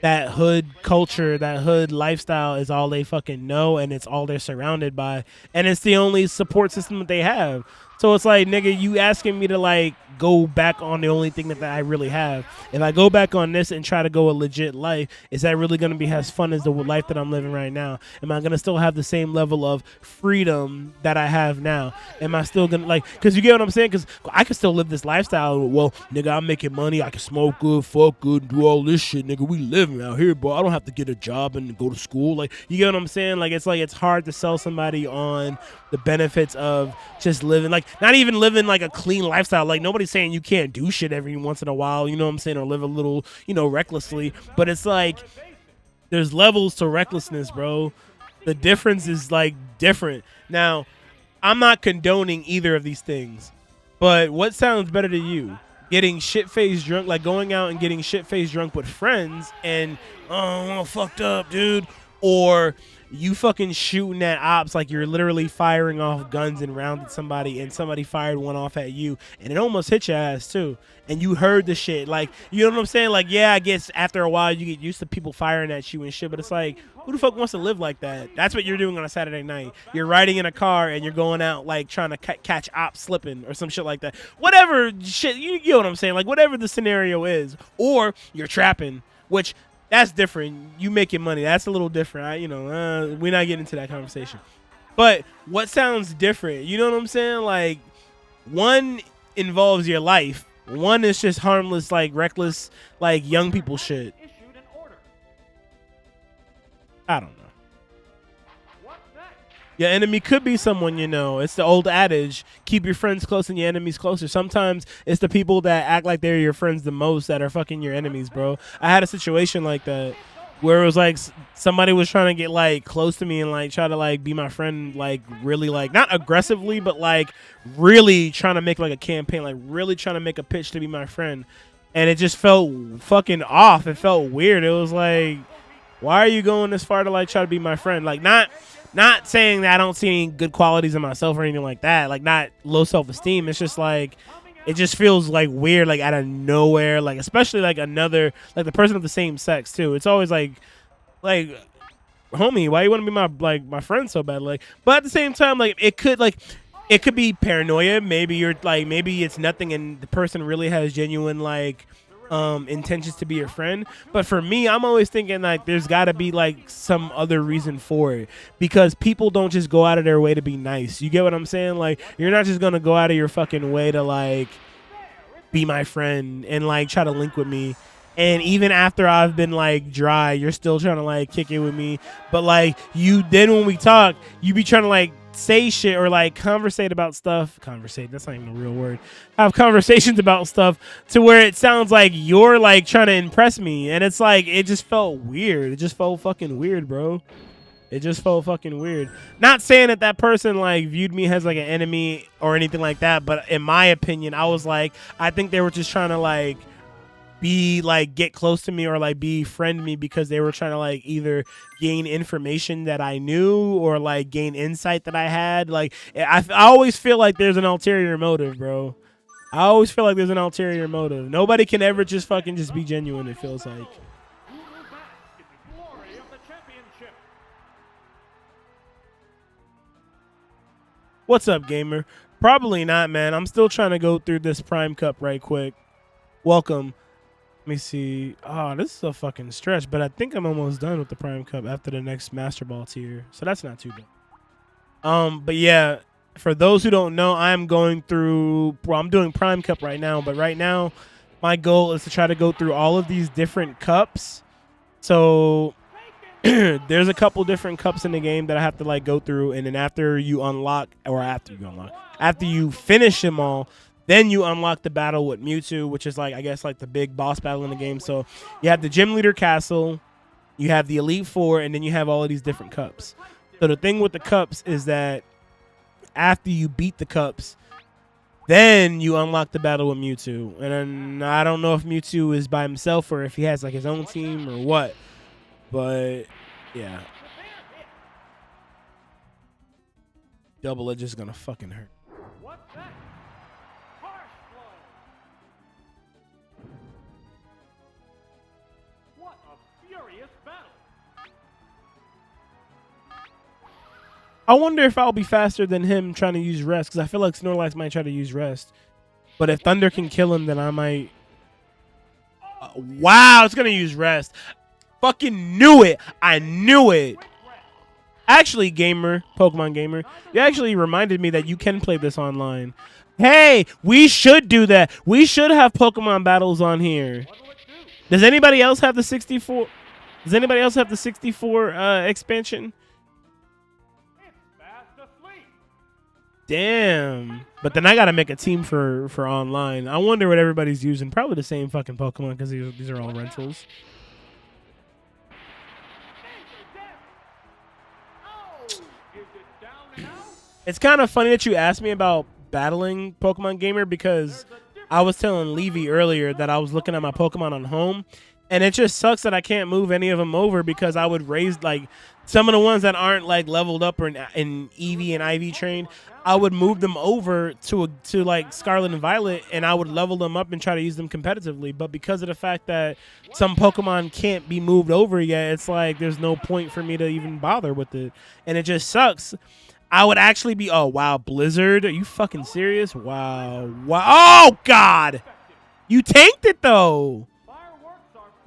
that hood culture, that hood lifestyle is all they fucking know, and it's all they're surrounded by, and it's the only support system that they have. So it's like, nigga, you asking me to like go back on the only thing that I really have. If I go back on this and try to go a legit life, is that really going to be as fun as the life that I'm living right now? Am I going to still have the same level of freedom that I have now? Am I still going to like, because you get what I'm saying? Because I can still live this lifestyle. Well, nigga, I'm making money. I can smoke good, fuck good, do all this shit, nigga. We living out here, bro. I don't have to get a job and go to school. Like, you get what I'm saying? Like it's hard to sell somebody on the benefits of just living, like not even living like a clean lifestyle. Like nobody's saying you can't do shit every once in a while, you know what I'm saying, or live a little, you know, recklessly. But it's like there's levels to recklessness, bro. The difference is like different. Now, I'm not condoning either of these things, but what sounds better to you? Getting shit-faced drunk, like going out and getting shit-faced drunk with friends and, oh, I'm fucked up, dude, or you fucking shooting at ops like you're literally firing off guns and rounds at somebody, and somebody fired one off at you and it almost hit your ass too, and you heard the shit. Like, you know what I'm saying? Like, yeah, I guess after a while you get used to people firing at you and shit, but it's like, who the fuck wants to live like that? That's what you're doing on a Saturday night. You're riding in a car and you're going out like trying to catch ops slipping or some shit like that. Whatever shit, you know what I'm saying? Like whatever the scenario is, or you're trapping, which that's different. You making money, that's a little different. We're not getting into that conversation. But what sounds different? You know what I'm saying? Like one involves your life. One is just harmless, like reckless, like young people shit. I don't know. Your enemy could be someone you know. It's the old adage, keep your friends close and your enemies closer. Sometimes it's the people that act like they're your friends the most that are fucking your enemies, bro. I had a situation like that where it was like somebody was trying to get like close to me and like try to like be my friend, like really like not aggressively, but like really trying to make like a campaign, like really trying to make a pitch to be my friend. And it just felt fucking off. It felt weird. It was like, why are you going this far to like try to be my friend? Like not saying that I don't see any good qualities in myself or anything like that. Like not low self-esteem. It's just like it just feels like weird, like out of nowhere. Like especially like another, like the person of the same sex too. It's always like homie, why you want to be my friend so bad? Like, but at the same time, like it could be paranoia. Maybe you're like, maybe it's nothing and the person really has genuine like intentions to be your friend. But for me, I'm always thinking like there's got to be like some other reason for it, because people don't just go out of their way to be nice. You get what I'm saying? Like you're not just gonna go out of your fucking way to like be my friend and like try to link with me. And even after I've been like dry, you're still trying to like kick it with me. But like you, then when we talk, you be trying to like say shit or like conversate about stuff. Conversate, that's not even a real word. Have conversations about stuff to where it sounds like you're like trying to impress me. And it's like, it just felt weird. It just felt fucking weird, bro. It just felt fucking weird. Not saying that that person like viewed me as like an enemy or anything like that. But in my opinion, I was like, I think they were just trying to like be like get close to me or like befriend me because they were trying to like either gain information that I knew or like gain insight that I had. Like I always feel like there's an ulterior motive, bro. I always feel like there's an ulterior motive. Nobody can ever just fucking just be genuine, it feels like. What's up, gamer? Probably not, man. I'm still trying to go through this Prime Cup right quick. Welcome. Let me see. Oh, this is a fucking stretch, but I think I'm almost done with the Prime Cup after the next Master Ball tier, so that's not too bad. But yeah, for those who don't know, I'm going through. Well, I'm doing Prime Cup right now, but right now, my goal is to try to go through all of these different cups. So there's a couple different cups in the game that I have to like go through, and then after you finish them all. Then you unlock the battle with Mewtwo, which is like, I guess, like the big boss battle in the game. So you have the Gym Leader Castle, you have the Elite Four, and then you have all of these different cups. So the thing with the cups is that after you beat the cups, then you unlock the battle with Mewtwo. And then I don't know if Mewtwo is by himself or if he has like his own team or what. But yeah. Double Edge is gonna fucking hurt. I wonder if I'll be faster than him trying to use rest, because I feel like Snorlax might try to use rest. But if Thunder can kill him, then I might... wow, it's going to use rest. Fucking knew it. I knew it. Actually, Pokemon Gamer, you actually reminded me that you can play this online. Hey, we should do that. We should have Pokemon battles on here. Does anybody else have the 64? Does anybody else have the 64 expansion? Damn. But then I gotta make a team for online. I wonder what everybody's using. Probably the same fucking Pokemon, because these are all rentals. It's kind of funny that you asked me about battling Pokemon Gamer, because I was telling Levy earlier that I was looking at my Pokemon on home, and it just sucks that I can't move any of them over, because I would raise, like, some of the ones that aren't like leveled up or in EV and IV trained, I would move them over to like Scarlet and Violet, and I would level them up and try to use them competitively. But because of the fact that some Pokemon can't be moved over yet, it's like there's no point for me to even bother with it, and it just sucks. I would actually be, oh wow, Blizzard, are you fucking serious? Wow. Oh god, you tanked it though.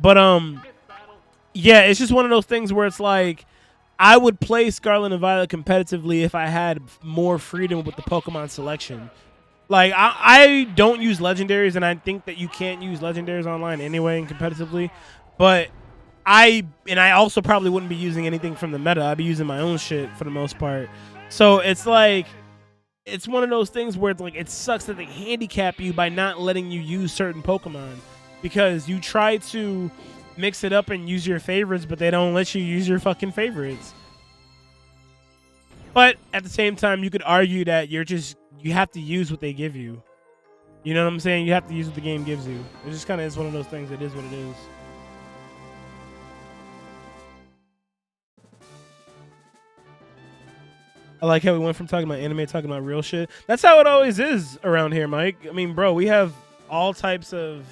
But yeah, it's just one of those things where it's like, I would play Scarlet and Violet competitively if I had more freedom with the Pokemon selection. Like, I don't use legendaries, and I think that you can't use legendaries online anyway and competitively. But I also probably wouldn't be using anything from the meta. I'd be using my own shit for the most part. So it's like, it's one of those things where it's like, it sucks that they handicap you by not letting you use certain Pokemon, because you try to mix it up and use your favorites, but they don't let you use your fucking favorites. But at the same time, you could argue that you have to use what they give you. You know what I'm saying? You have to use what the game gives you. It just kind of is one of those things. It is what it is. I like how we went from talking about anime, talking about real shit. That's how it always is around here, Mike. I mean, bro, we have all types of...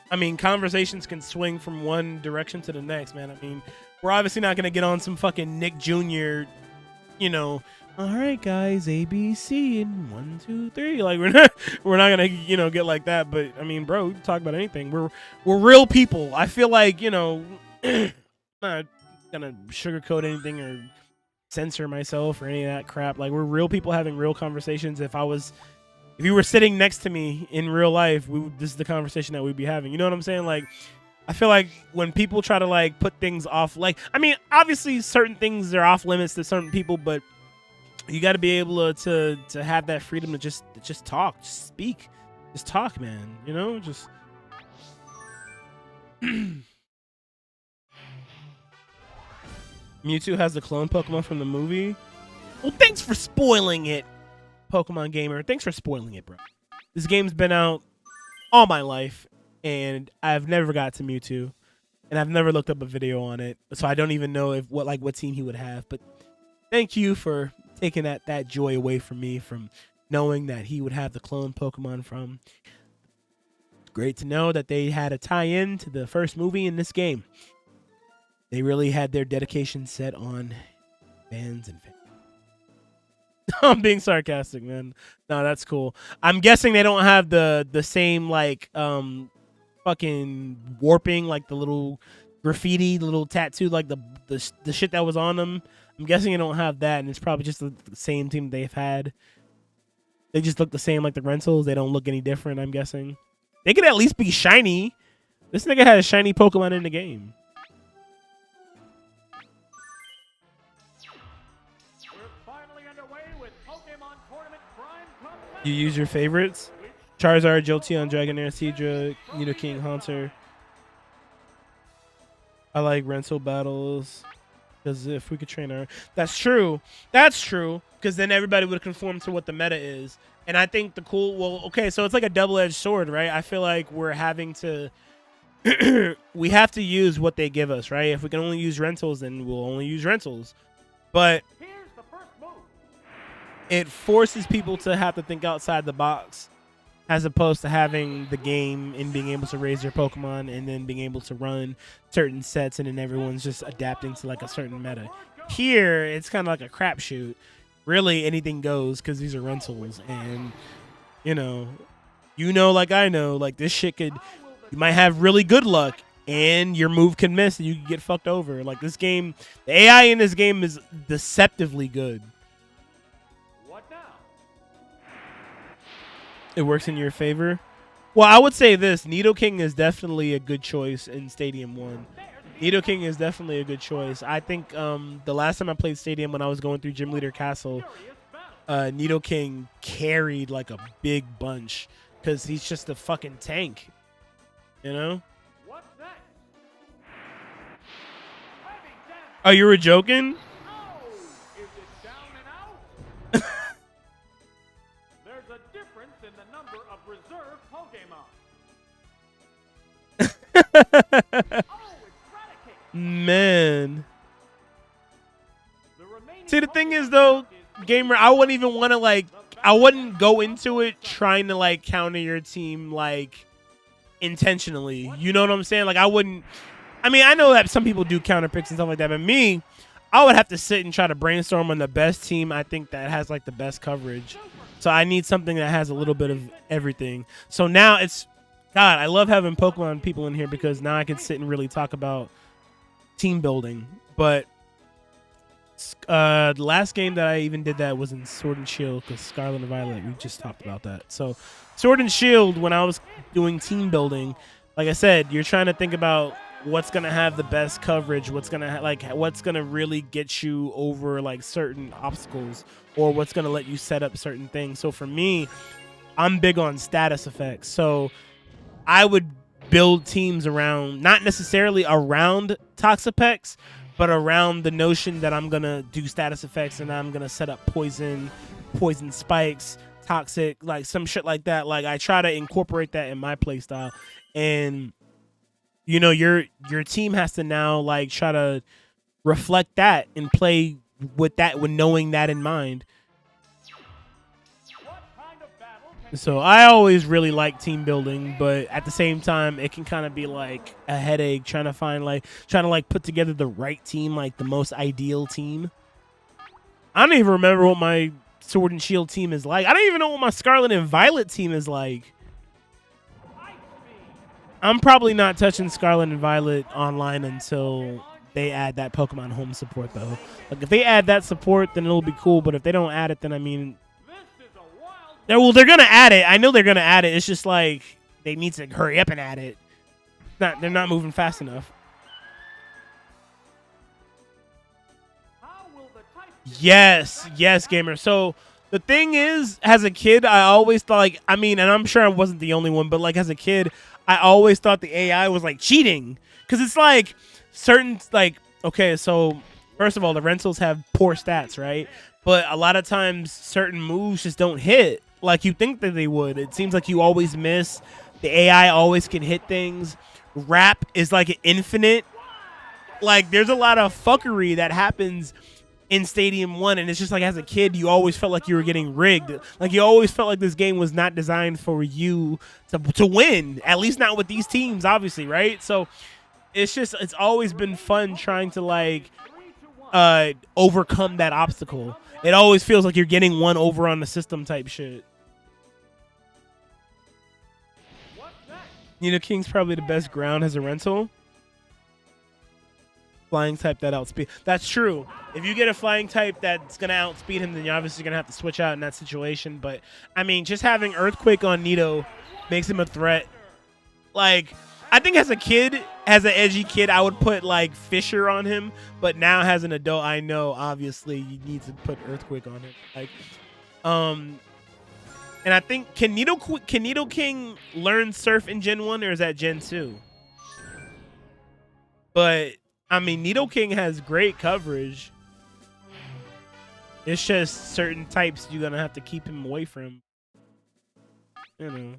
I mean, conversations can swing from one direction to the next, man. I mean, we're obviously not going to get on some fucking Nick Jr., you know, all right, guys, A, B, C, and 1, 2, 3. Like, we're not going to, you know, get like that. But, I mean, bro, we can talk about anything. We're real people. I feel like, you know, I'm not going to sugarcoat anything or censor myself or any of that crap. Like, we're real people having real conversations. If you were sitting next to me in real life, this is the conversation that we'd be having. You know what I'm saying? Like, I feel like when people try to like put things off, like, I mean, obviously certain things are off limits to certain people, but you got to be able to have that freedom to just talk, just speak, just talk, man. You know, just. Mewtwo has the clone Pokemon from the movie. Well, thanks for spoiling it, Pokemon Gamer. Thanks for spoiling it, bro. This game's been out all my life, and I've never got to Mewtwo, and I've never looked up a video on it, so I don't even know what team he would have. But thank you for taking that joy away from me, from knowing that he would have the clone Pokemon from. Great to know that they had a tie-in to the first movie in this game. They really had their dedication set on fans and fans. I'm being sarcastic, man. No, that's cool. I'm guessing they don't have the same like fucking warping, like the little graffiti, the little tattoo, like the shit that was on them. I'm guessing they don't have that, and it's probably just the same team they've had. They just look the same like the rentals. They don't look any different, I'm guessing. They could at least be shiny. This nigga had a shiny Pokemon in the game. You use your favorites? Charizard, Jolteon, Dragonair, Seadra, Nidoking, Haunter. I like rental battles. Because if we could train our... That's true. That's true. Because then everybody would conform to what the meta is. And I think the cool... Well, okay, so it's like a double-edged sword, right? I feel like we're having to... we have to use what they give us, right? If we can only use rentals, then we'll only use rentals. But... it forces people to have to think outside the box, as opposed to having the game and being able to raise their Pokemon and then being able to run certain sets, and then everyone's just adapting to like a certain meta. Here, it's kind of like a crapshoot. Really, anything goes because these are rentals, and you know, like I know, like this shit could. You might have really good luck, and your move can miss, and you can get fucked over. Like this game, the AI in this game is deceptively good. What now? It works in your favor. Well, I would say this: Nidoking is definitely a good choice in Stadium 1. Nidoking is definitely a good choice. I think the last time I played Stadium when I was going through Gym Leader Castle, Nidoking carried like a big bunch because he's just a fucking tank, you know? What's next? Heavy damage. Oh, you were joking? Oh, is it down and out? There's a difference in the number of reserve Pokemon. Oh, it's Eradicate. Man. The remaining See, the thing Pokemon is, though, is gamer, I wouldn't even want to, like, I wouldn't go into it trying to, like, counter your team, like, intentionally. You know what I'm saying? Like, I wouldn't. I mean, I know that some people do counter picks and stuff like that, but me, I would have to sit and try to brainstorm on the best team I think that has, like, the best coverage. So I need something that has a little bit of everything. So now it's, God, I love having Pokemon people in here because now I can sit and really talk about team building. But the last game that I even did that was in Sword and Shield because Scarlet and Violet, we just talked about that. So Sword and Shield, when I was doing team building, like I said, you're trying to think about what's going to have the best coverage, what's going to what's going to really get you over like certain obstacles, or what's going to let you set up certain things. So for me, I'm big on status effects. So I would build teams around, not necessarily around Toxapex, but around the notion that I'm going to do status effects and I'm going to set up poison spikes, toxic, like some shit like that. Like I try to incorporate that in my play style. And you know, your team has to now like try to reflect that and play with that, with knowing that in mind. what kind of battle can So I always really like team building, but at the same time, it can kind of be like a headache trying to put together the right team, like the most ideal team. I don't even remember what my Sword and Shield team is like. I don't even know what my Scarlet and Violet team is like. Ice Beam? I'm probably not touching Scarlet and Violet online until they add that Pokemon Home support, though. Like if they add that support, then it'll be cool. But if they don't add it, then I mean, This is a wild they're gonna add it. I know they're gonna add it. It's just like they need to hurry up and add it. They're not moving fast enough. How will the type Yes, gamer. So the thing is, as a kid, I always thought, like, I mean, and I'm sure I wasn't the only one, but like as a kid, I always thought the AI was like cheating, because it's like certain, like, okay, so first of all, the rentals have poor stats, right? But a lot of times, certain moves just don't hit like you think that they would. It seems like you always miss. The AI always can hit things. Rap is like an infinite. Like, there's a lot of fuckery that happens in Stadium 1, and it's just like as a kid, you always felt like you were getting rigged. Like, you always felt like this game was not designed for you to win, at least not with these teams, obviously, right? So it's always been fun trying to, like, overcome that obstacle. It always feels like you're getting one over on the system type shit. What's next? Nidoking's probably the best ground as a rental. Flying type that outspeed. That's true. If you get a flying type that's going to outspeed him, then you're obviously going to have to switch out in that situation. But, I mean, just having Earthquake on Nido makes him a threat. Like, I think as a kid, as an edgy kid, I would put, like, Fisher on him. But now as an adult, I know, obviously, you need to put Earthquake on him. Like, and I think, can Nidoking learn Surf in Gen 1, or is that Gen 2? But I mean, Nidoking has great coverage. It's just certain types you're going to have to keep him away from. You know.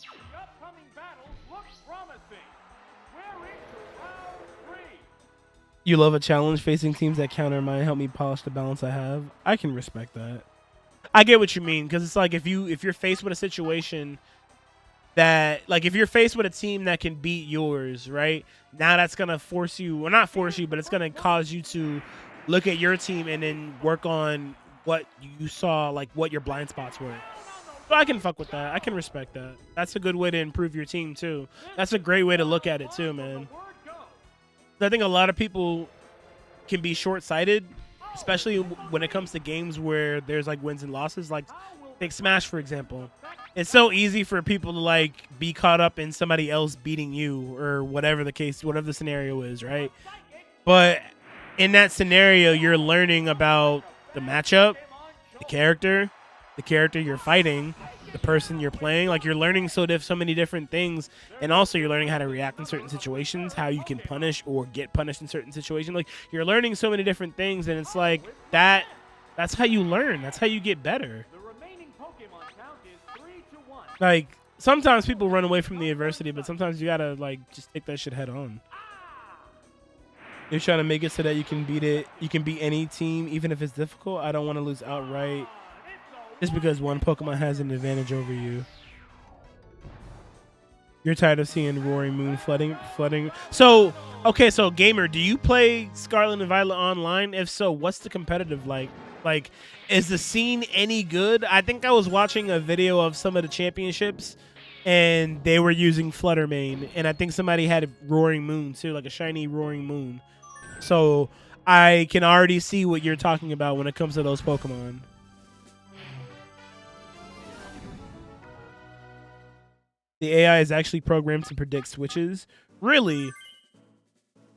The upcoming battles look promising. We're into round 3. You love a challenge facing teams that counter mine, help me polish the balance I have. I can respect that. I get what you mean, because it's like if you're faced with a situation that, like, if you're faced with a team that can beat yours, right? Now that's gonna force you, or not force you, but it's gonna cause you to look at your team and then work on what you saw, like what your blind spots were. So I can fuck with that. I can respect that. That's a good way to improve your team too. That's a great way to look at it too, man. I think a lot of people can be short-sighted, especially when it comes to games where there's like wins and losses. Like take Smash, for example. It's so easy for people to like be caught up in somebody else beating you or whatever the case, whatever the scenario is, right? But in that scenario, you're learning about the matchup, the character you're fighting, the person you're playing. Like you're learning so many different things, and also you're learning how to react in certain situations, how you can punish or get punished in certain situations. Like you're learning so many different things, and it's like that's how you learn. That's how you get better. Like sometimes people run away from the adversity, but sometimes you gotta like just take that shit head on. You're trying to make it so that you can beat it. You can beat any team, even if it's difficult. I don't want to lose outright just because one Pokemon has an advantage over you. You're tired of seeing Roaring Moon flooding. So, okay, so gamer, do you play Scarlet and Violet online? If so, what's the competitive like? Like, is the scene any good? I think I was watching a video of some of the championships, and they were using Fluttermane, and I think somebody had Roaring Moon too, like a shiny Roaring Moon. So I can already see what you're talking about when it comes to those Pokemon. The AI is actually programmed to predict switches. Really?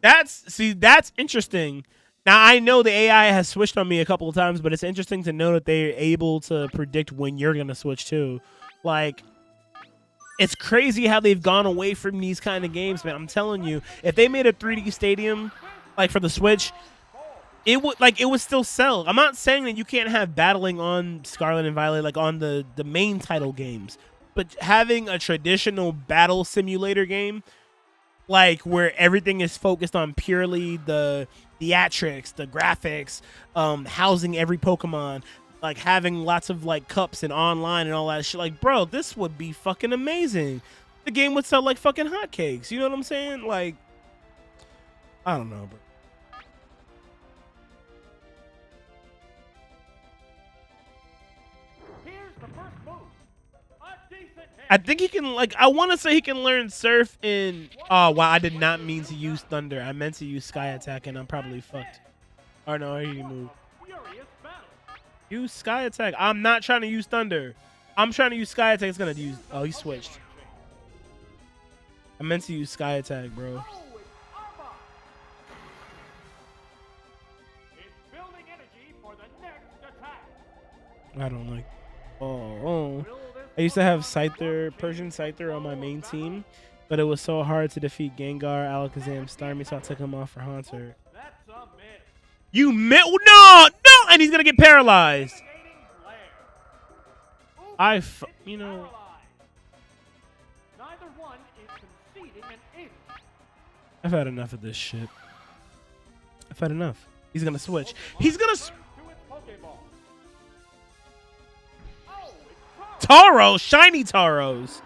That's interesting. Now, I know the AI has switched on me a couple of times, but it's interesting to know that they're able to predict when you're going to switch too. Like, it's crazy how they've gone away from these kind of games, man. I'm telling you, if they made a 3D stadium, like for the Switch, it would still sell. I'm not saying that you can't have battling on Scarlet and Violet, like on the main title games. But having a traditional battle simulator game, like where everything is focused on purely the theatrics, the graphics, housing every Pokemon, like having lots of like cups and online and all that shit, like, bro, this would be fucking amazing. The game would sell like fucking hotcakes. You know what I'm saying? Like, I don't know, bro. I think he can, like, I want to say he can learn Surf in... Oh, wow, I did not mean to use Thunder. I meant to use Sky Attack, and I'm probably fucked. Oh, no, I he moved. Use Sky Attack. I'm not trying to use Thunder. I'm trying to use Sky Attack. It's going to use... Oh, he switched. I meant to use Sky Attack, bro. I don't like... Oh. I used to have Scyther, Persian Scyther on my main team, but it was so hard to defeat Gengar, Alakazam, Starmie, so I took him off for Haunter. You no! And he's gonna get paralyzed. You know. I've had enough of this shit. I've had enough. He's gonna switch. He's gonna. Tauros, shiny Tauros.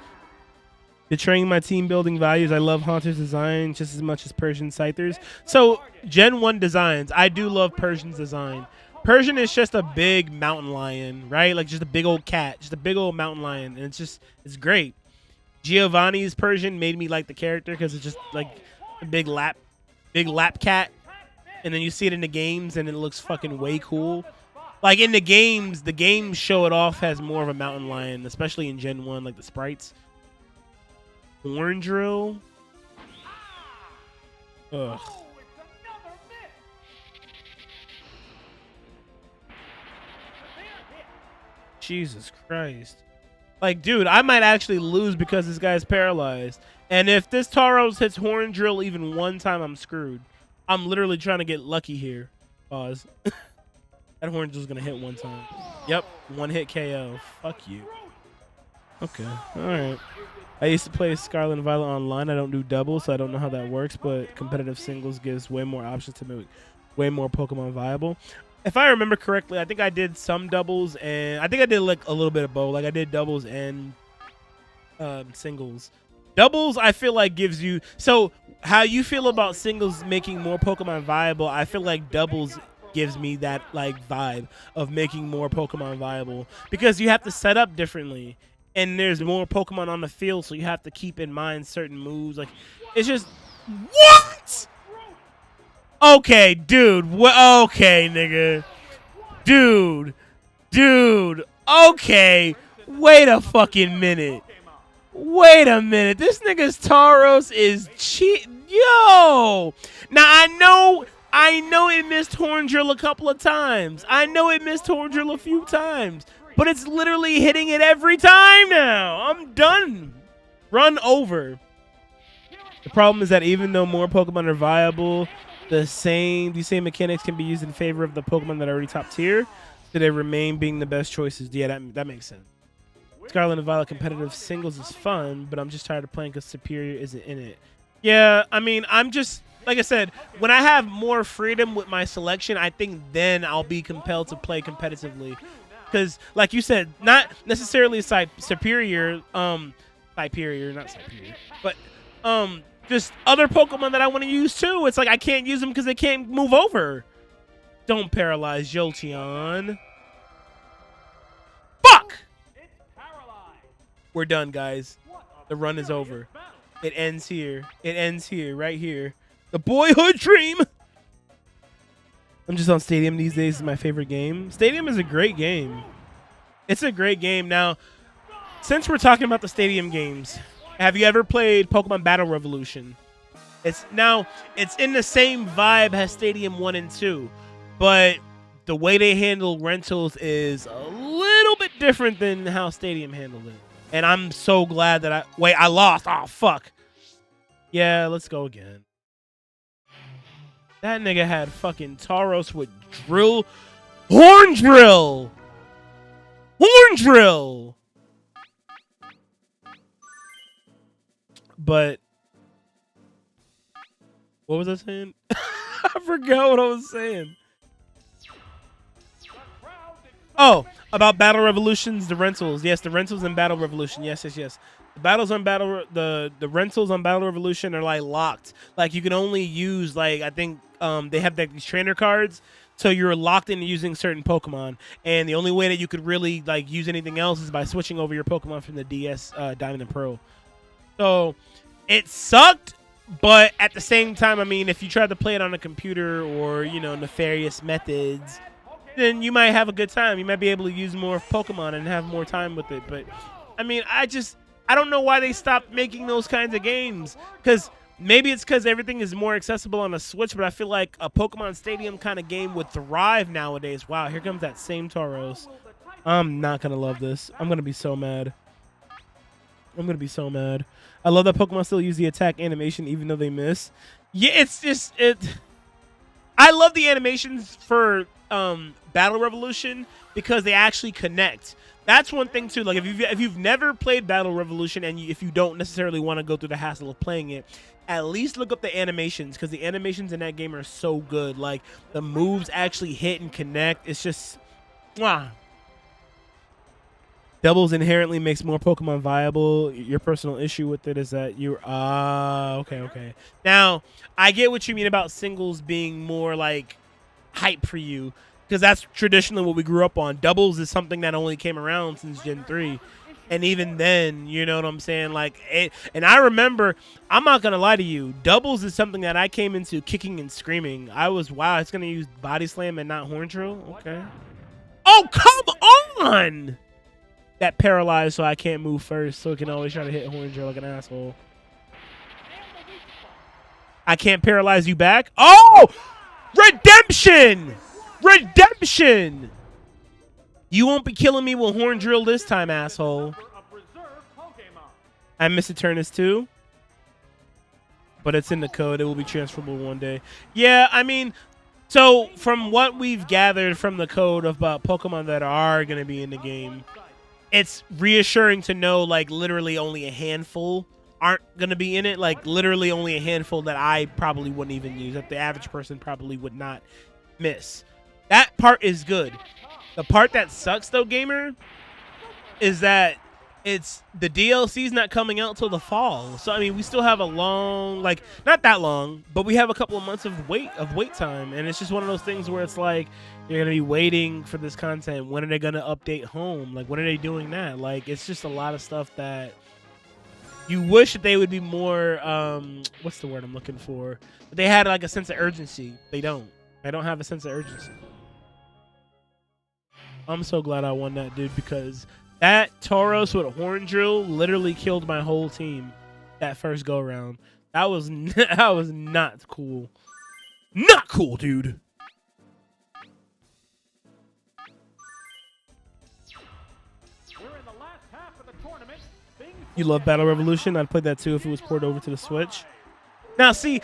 Betraying my team building values. I love Haunter's design just as much as Persian Scythers. So, Gen 1 designs. I do love Persian's design. Persian is just a big mountain lion, right? Like just a big old cat, just a big old mountain lion. And it's great. Giovanni's Persian made me like the character because it's just like a big lap cat. And then you see it in the games and it looks fucking way cool. Like in the games show it off as more of a mountain lion, especially in Gen 1, like the sprites. Horn Drill. Ugh. Jesus Christ. Like, dude, I might actually lose because this guy's paralyzed. And if this Tauros hits Horn Drill even one time, I'm screwed. I'm literally trying to get lucky here. Pause. That Horn Drill's gonna hit one time. Yep, one hit KO. Fuck you. Okay, alright. I used to play Scarlet and Violet online. I don't do doubles, so I don't know how that works, but competitive singles gives way more options to make way more Pokemon viable. if I remember correctly, I think I did some doubles, and I think I did like a little bit of both. Like I did doubles and singles. Doubles, I feel like gives you, so how you feel about singles making more Pokemon viable, I feel like doubles gives me that like vibe of making more Pokemon viable, because you have to set up differently and there's more Pokemon on the field, so you have to keep in mind certain moves. Like, it's just, what? Okay, dude. Okay, nigga. Dude. Okay. Wait a fucking minute. Wait a minute. This nigga's Tauros is cheat. Yo. Now, I know it missed Horndrill a couple of times. I know it missed Horndrill a few times. But it's literally hitting it every time now. I'm done. Run over. The problem is that even though more Pokemon are viable, these same mechanics can be used in favor of the Pokemon that are already top tier, so they remain being the best choices. Yeah, that makes sense. Scarlet and Violet competitive singles is fun, but I'm just tired of playing because Superior isn't in it. Yeah, I mean, I'm just, like I said, when I have more freedom with my selection, I think then I'll be compelled to play competitively. Because, like you said, not necessarily Superior, Hyperior, not Superior, but just other Pokemon that I want to use too. It's like I can't use them because they can't move over. Don't paralyze Jolteon. Fuck! We're done, guys. The run is over. It ends here. It ends here, right here. The boyhood dream! I'm just on Stadium these days. It's my favorite game. Stadium is a great game. It's a great game. Now, since we're talking about the Stadium games, have you ever played Pokemon Battle Revolution? It's in the same vibe as Stadium 1 and 2, but the way they handle rentals is a little bit different than how Stadium handled it. And I'm so glad that I lost. Oh, fuck. Yeah, let's go again. That nigga had fucking Tauros with Horn Drill. But what was I saying? I forgot what I was saying. Oh, about Battle Revolutions, the rentals. Yes, the rentals in Battle Revolution. Yes. The battles on the rentals on Battle Revolution are like locked. Like you can only use, like, I think they have like these trainer cards, so you're locked into using certain Pokemon, and the only way that you could really like use anything else is by switching over your Pokemon from the DS Diamond and Pearl. So it sucked, but at the same time, I mean, if you tried to play it on a computer or, you know, nefarious methods, then you might have a good time. You might be able to use more Pokemon and have more time with it. But I mean, I don't know why they stopped making those kinds of games. Because maybe it's because everything is more accessible on a Switch, but I feel like a Pokemon Stadium kind of game would thrive nowadays. Wow, here comes that same Tauros. I'm not going to love this. I'm going to be so mad. I love that Pokemon still use the attack animation even though they miss. Yeah, it's just I love the animations for Battle Revolution because they actually connect. That's one thing too. Like if you've never played Battle Revolution and if you don't necessarily want to go through the hassle of playing it, at least look up the animations, because the animations in that game are so good. Like the moves actually hit and connect. It's just, wow. Doubles inherently makes more Pokemon viable. Your personal issue with it is that you're okay. Now, I get what you mean about singles being more like hype for you, because that's traditionally what we grew up on. Doubles is something that only came around since Gen 3. And even then, you know what I'm saying? Like and I remember, I'm not going to lie to you, doubles is something that I came into kicking and screaming. I was, wow, it's going to use Body Slam and not Horn Drill? Okay. Oh, come on! That paralyzed so I can't move first, so it can always try to hit Horn Drill like an asshole. I can't paralyze you back? Oh! Redemption! Redemption! You won't be killing me with Horn Drill this time, asshole. I miss Eternus too. But it's in the code. It will be transferable one day. Yeah, I mean, so from what we've gathered from the code about Pokemon that are going to be in the game, it's reassuring to know, like, literally only a handful aren't going to be in it. Like, literally only a handful that I probably wouldn't even use, that the average person probably would not miss. That part is good. The part that sucks though, gamer, is that it's the DLC's not coming out till the fall. So I mean, we still have a long, like not that long, but we have a couple of months of wait time, and it's just one of those things where it's like you're gonna be waiting for this content. When are they gonna update home? Like when are they doing that? Like it's just a lot of stuff that you wish that they would be more. What's the word I'm looking for? But they had like a sense of urgency. They don't. They don't have a sense of urgency. I'm so glad I won that, dude, because that Tauros with a horn drill literally killed my whole team that first go around. That was that was not cool. Not cool, dude. We're in the last half of the tournament. You love Battle Revolution? I'd play that too if it was ported over to the Switch. Now, see,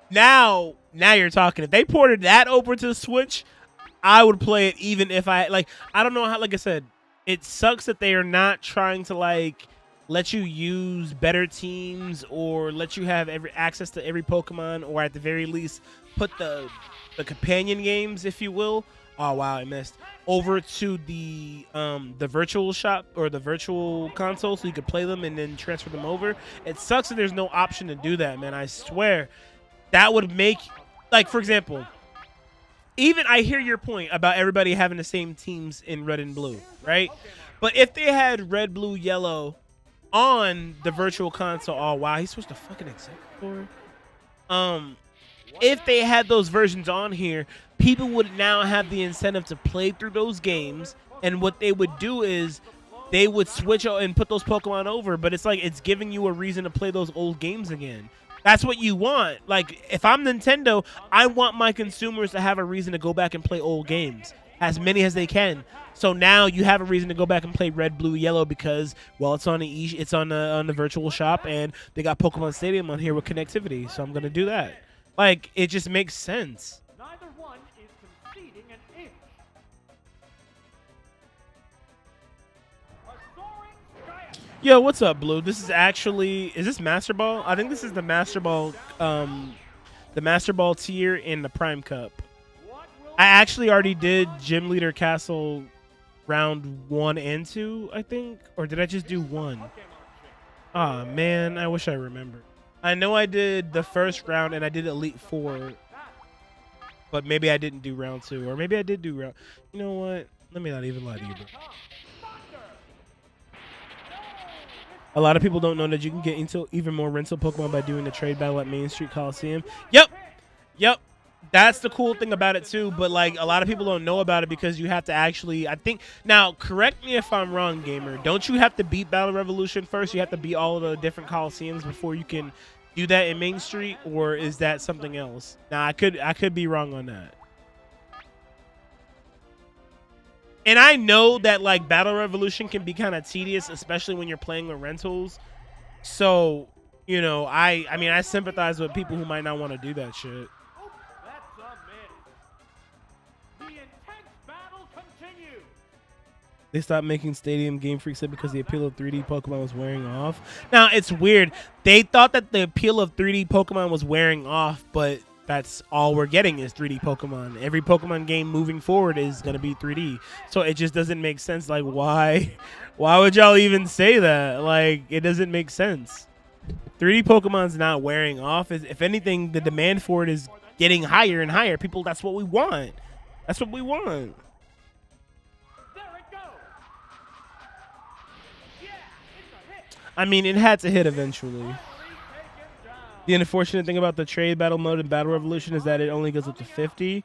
now you're talking. If they ported that over to the Switch, I would play it even if I don't know how. Like I said, it sucks that they are not trying to like let you use better teams or let you have every access to every Pokemon, or at the very least put the companion games, if you will. Oh wow, I missed. Over to the virtual shop or the virtual console, so you could play them and then transfer them over. It sucks that there's no option to do that, man. I swear, that would make, like, for example, even I hear your point about everybody having the same teams in red and blue, right? But if they had red, blue, yellow on the virtual console, oh wow, he switched to fucking Executor. If they had those versions on here, people would now have the incentive to play through those games, and what they would do is they would switch out and put those Pokemon over, but it's like it's giving you a reason to play those old games again. That's what you want. Like, if I'm Nintendo, I want my consumers to have a reason to go back and play old games, as many as they can. So now you have a reason to go back and play red, blue, yellow because, well, it's on the virtual shop, and they got Pokemon Stadium on here with connectivity. So I'm gonna do that. Like, it just makes sense. Neither one is conceding an inch. A soaring sky. Yo, what's up, Blue? This is this Master Ball? I think this is the Master Ball, tier in the Prime Cup. I actually already did Gym Leader Castle round 1 and 2, I think, or did I just do 1? Ah, man, I wish I remembered. I know I did the first round and I did Elite 4, but maybe I didn't do round 2, or maybe I did do round. You know what? Let me not even lie to you, bro. A lot of people don't know that you can get into even more rental Pokemon by doing the trade battle at Main Street Coliseum. Yep. That's the cool thing about it too, but like a lot of people don't know about it because you have to actually, I think, now correct me if I'm wrong, gamer, don't you have to beat Battle Revolution first? You have to beat all of the different Coliseums before you can do that in Main Street, or is that something else? Now I could be wrong on that. And I know that like Battle Revolution can be kind of tedious, especially when you're playing with rentals. So, you know, I mean I sympathize with people who might not want to do that shit. They stopped making Stadium, Game Freak said, because the appeal of 3D Pokemon was wearing off. Now, it's weird. They thought that the appeal of 3D Pokemon was wearing off, but that's all we're getting is 3D Pokemon. Every Pokemon game moving forward is going to be 3D. So it just doesn't make sense. Like, why would y'all even say that? Like, it doesn't make sense. 3D Pokemon's not wearing off. If anything, the demand for it is getting higher and higher. People, that's what we want. That's what we want. I mean, it had to hit eventually. The unfortunate thing about the trade battle mode in Battle Revolution is that it only goes up to 50.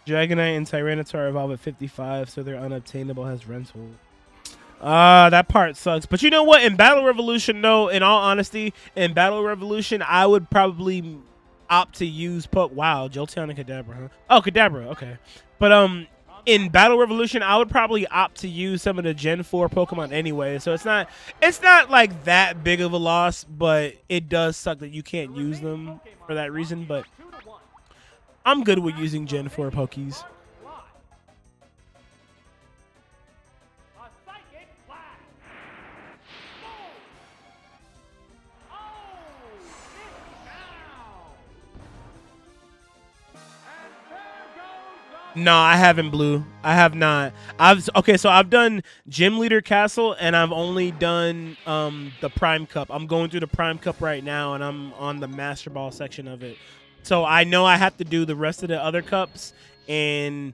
Dragonite and Tyranitar evolve at 55, so they're unobtainable as rental. That part sucks. But you know what? In Battle Revolution, though, in all honesty, in Battle Revolution, I would probably opt to use Wow, Jolteon and Kadabra, huh? Oh, Kadabra, okay. But, in Battle Revolution, I would probably opt to use some of the Gen 4 Pokemon anyway. So it's not like that big of a loss, but it does suck that you can't use them for that reason. But I'm good with using Gen 4 Pokies. No, I haven't, Blue. I have not. So I've done Gym Leader Castle, and I've only done the Prime Cup. I'm going through the Prime Cup right now, and I'm on the Master Ball section of it. So I know I have to do the rest of the other cups, and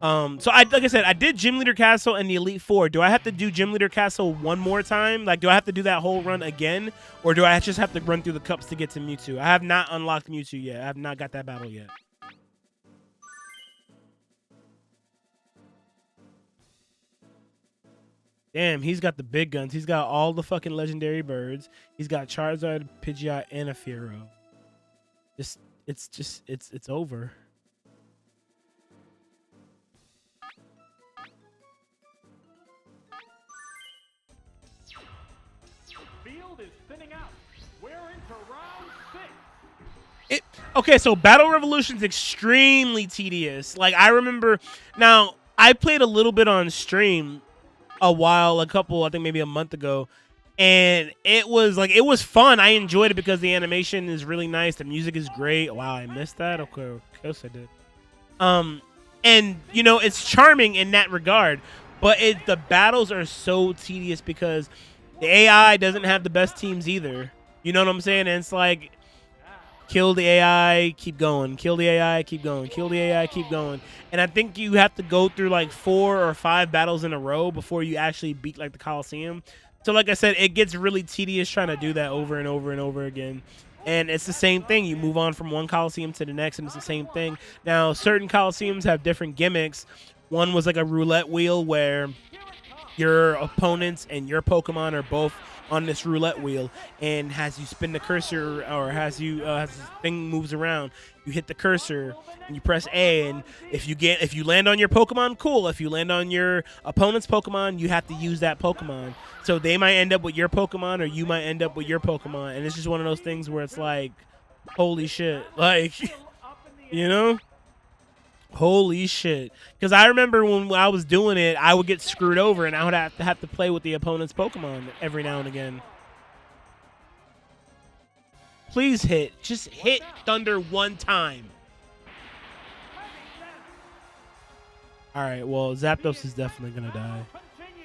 so like I said, I did Gym Leader Castle and the Elite Four. Do I have to do Gym Leader Castle one more time? Like, do I have to do that whole run again, or do I just have to run through the cups to get to Mewtwo? I have not unlocked Mewtwo yet. I have not got that battle yet. Damn, he's got the big guns. He's got all the fucking legendary birds. He's got Charizard, Pidgeot, and a Fearow. It's over. Field is thinning out. We're into round 6. Okay, so Battle Revolution's extremely tedious. Like, I remember, now, I played a little bit on stream I think maybe a month ago, and it was fun. I enjoyed it because the animation is really nice, the music is great. Wow, I missed that. Okay, of course I did. And you know, it's charming in that regard, but the battles are so tedious because the AI doesn't have the best teams either. You know what I'm saying? And it's like, kill the AI, keep going. Kill the AI, keep going. Kill the AI, keep going. And I think you have to go through like 4 or 5 battles in a row before you actually beat like the Coliseum. So like I said, it gets really tedious trying to do that over and over and over again. And it's the same thing. You move on from one Coliseum to the next, and it's the same thing. Now, certain Coliseums have different gimmicks. One was like a roulette wheel where your opponents and your Pokemon are both on this roulette wheel, and as you spin the cursor, or as the thing moves around, you hit the cursor and you press A, and if you land on your Pokemon, cool. If you land on your opponent's Pokemon, you have to use that Pokemon. So they might end up with your Pokemon, or you might end up with your Pokemon, and it's just one of those things where it's like, holy shit, like, you know? Holy shit. Because I remember when I was doing it, I would get screwed over, and I would have to play with the opponent's Pokemon every now and again. Please hit. Just hit Thunder one time. Alright, well, Zapdos is definitely going to die.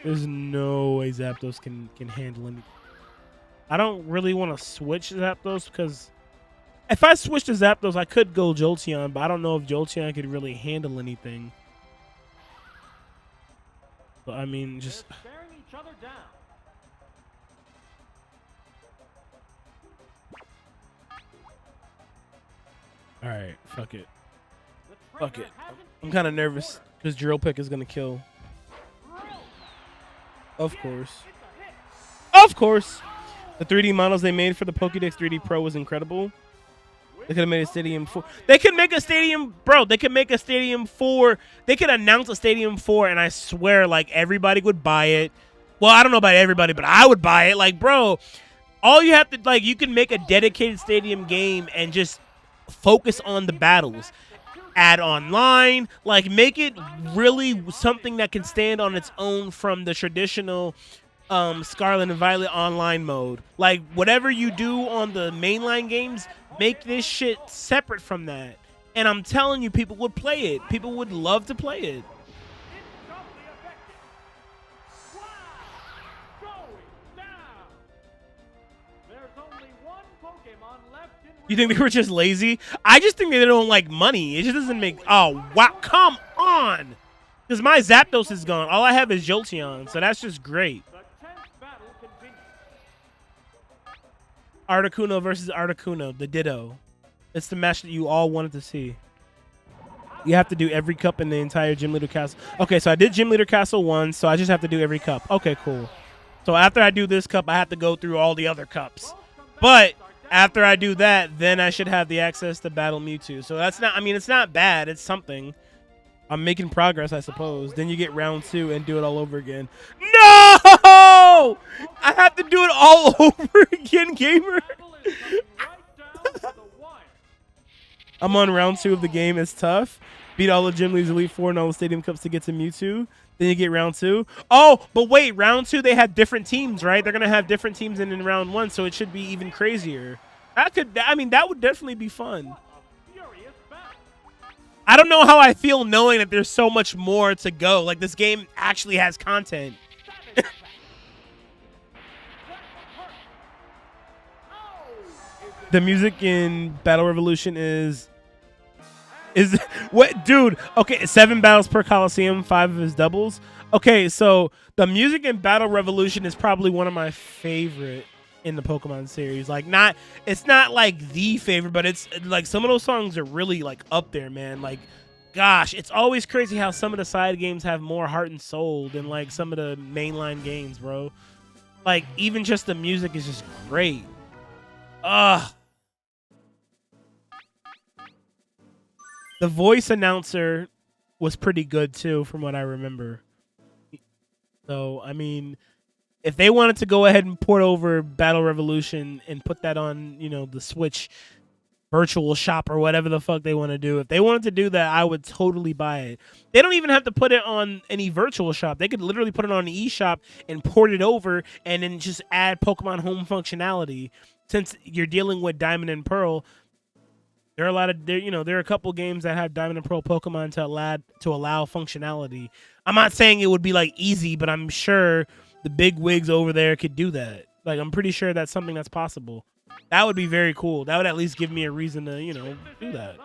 There's no way Zapdos can handle anything. I don't really want to switch Zapdos because if I switch to Zapdos, I could go Jolteon, but I don't know if Jolteon could really handle anything. But I mean, just Staring each other down. all right, fuck it, fuck it. I'm kind of nervous because Drill Pick is gonna kill. Of course, of course. The 3D models they made for the Pokédex 3D Pro was incredible. They could have made a Stadium 4. They could make a Stadium, bro. They could make a Stadium 4. They could announce a Stadium 4, and I swear, like, everybody would buy it. Well, I don't know about everybody, but I would buy it. Like, bro, all you have to, like, you can make a dedicated Stadium game and just focus on the battles. Add online. Like, make it really something that can stand on its own from the traditional Scarlet and Violet online mode. Like, whatever you do on the mainline games, make this shit separate from that. And I'm telling you, people would play it. People would love to play it. You think they were just lazy? I just think they don't like money. It just doesn't make... Oh, wow. Come on. Because my Zapdos is gone. All I have is Jolteon, so that's just great. Articuno versus Articuno, the Ditto. It's the match that you all wanted to see. You have to do every cup in the entire Gym Leader Castle. Okay, so I did Gym Leader Castle once, so I just have to do every cup. Okay, cool. So after I do this cup, I have to go through all the other cups. But after I do that, then I should have the access to battle Mewtwo. So that's not, I mean, it's not bad. It's something. I'm making progress, I suppose. Then you get round 2 and do it all over again. No! I have to do it all over again, gamer. I'm on round 2 of the game. It's tough. Beat all the Gym Leaders, Elite 4, and all the Stadium Cups to get to Mewtwo. Then you get round 2. Oh, but wait, round 2 they have different teams, right? They're gonna have different teams than in round 1, so it should be even crazier. I mean, that would definitely be fun. I don't know how I feel knowing that there's so much more to go. Like, this game actually has content. The music in Battle Revolution is what, dude? Okay, 7 battles per Coliseum, 5 of his doubles. Okay, so the music in Battle Revolution is probably one of my favorite in the Pokemon series. Like, it's not like the favorite, but it's like some of those songs are really like up there, man. Like, gosh, it's always crazy how some of the side games have more heart and soul than like some of the mainline games, bro. Like, even just the music is just great. Ugh. The voice announcer was pretty good too, from what I remember. So, I mean, if they wanted to go ahead and port over Battle Revolution and put that on, you know, the Switch virtual shop or whatever the fuck they want to do, if they wanted to do that, I would totally buy it. They don't even have to put it on any virtual shop. They could literally put it on the eShop and port it over and then just add Pokemon Home functionality. Since you're dealing with Diamond and Pearl, there are a couple games that have Diamond and Pearl Pokemon to allow functionality. I'm not saying it would be like easy, but I'm sure the big wigs over there could do that. Like, I'm pretty sure that's something that's possible. That would be very cool. That would at least give me a reason to, you know, do that.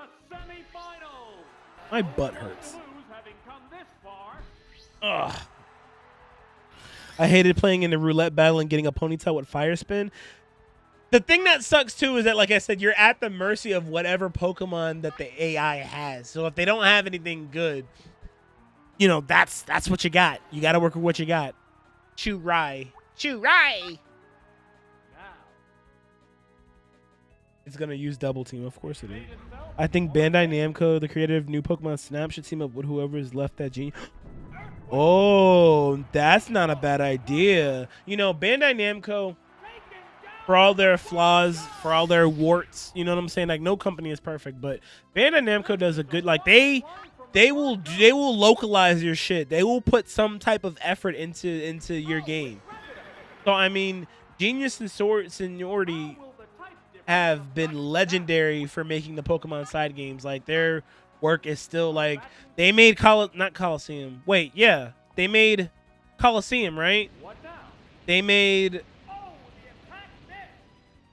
My butt hurts. Ugh. I hated playing in the roulette battle and getting a ponytail with fire spin. The thing that sucks too is that, like I said, you're at the mercy of whatever Pokemon that the AI has. So if they don't have anything good, you know, that's what you got. You got to work with what you got. Churai. It's going to use Double Team. Of course it is. I think Bandai Namco, the creator of new Pokemon Snap, should team up with whoever is left that gene. Oh, that's not a bad idea. You know, Bandai Namco, for all their flaws, for all their warts, you know what I'm saying? Like, no company is perfect, but Bandai Namco does a good, like, they will localize your shit. They will put some type of effort into your game. So, I mean, Genius and Seniority have been legendary for making the Pokemon side games. Like, their work is still, like, they made not Coliseum. Wait, yeah. They made Coliseum, right? They made,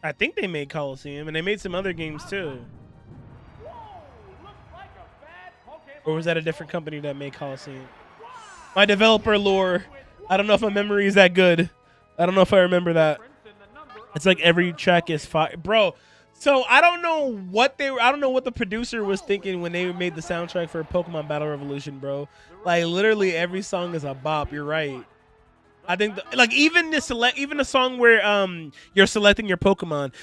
I think they made Coliseum, and they made some other games too. Or was that a different company that made Coliseum? My developer lore, I don't know if my memory is that good. I don't know if I remember that. It's like every track is fire, bro. So I don't know what the producer was thinking when they made the soundtrack for Pokemon Battle Revolution, bro. Like, literally every song is a bop. You're right. I think like even the song where you're selecting your Pokemon,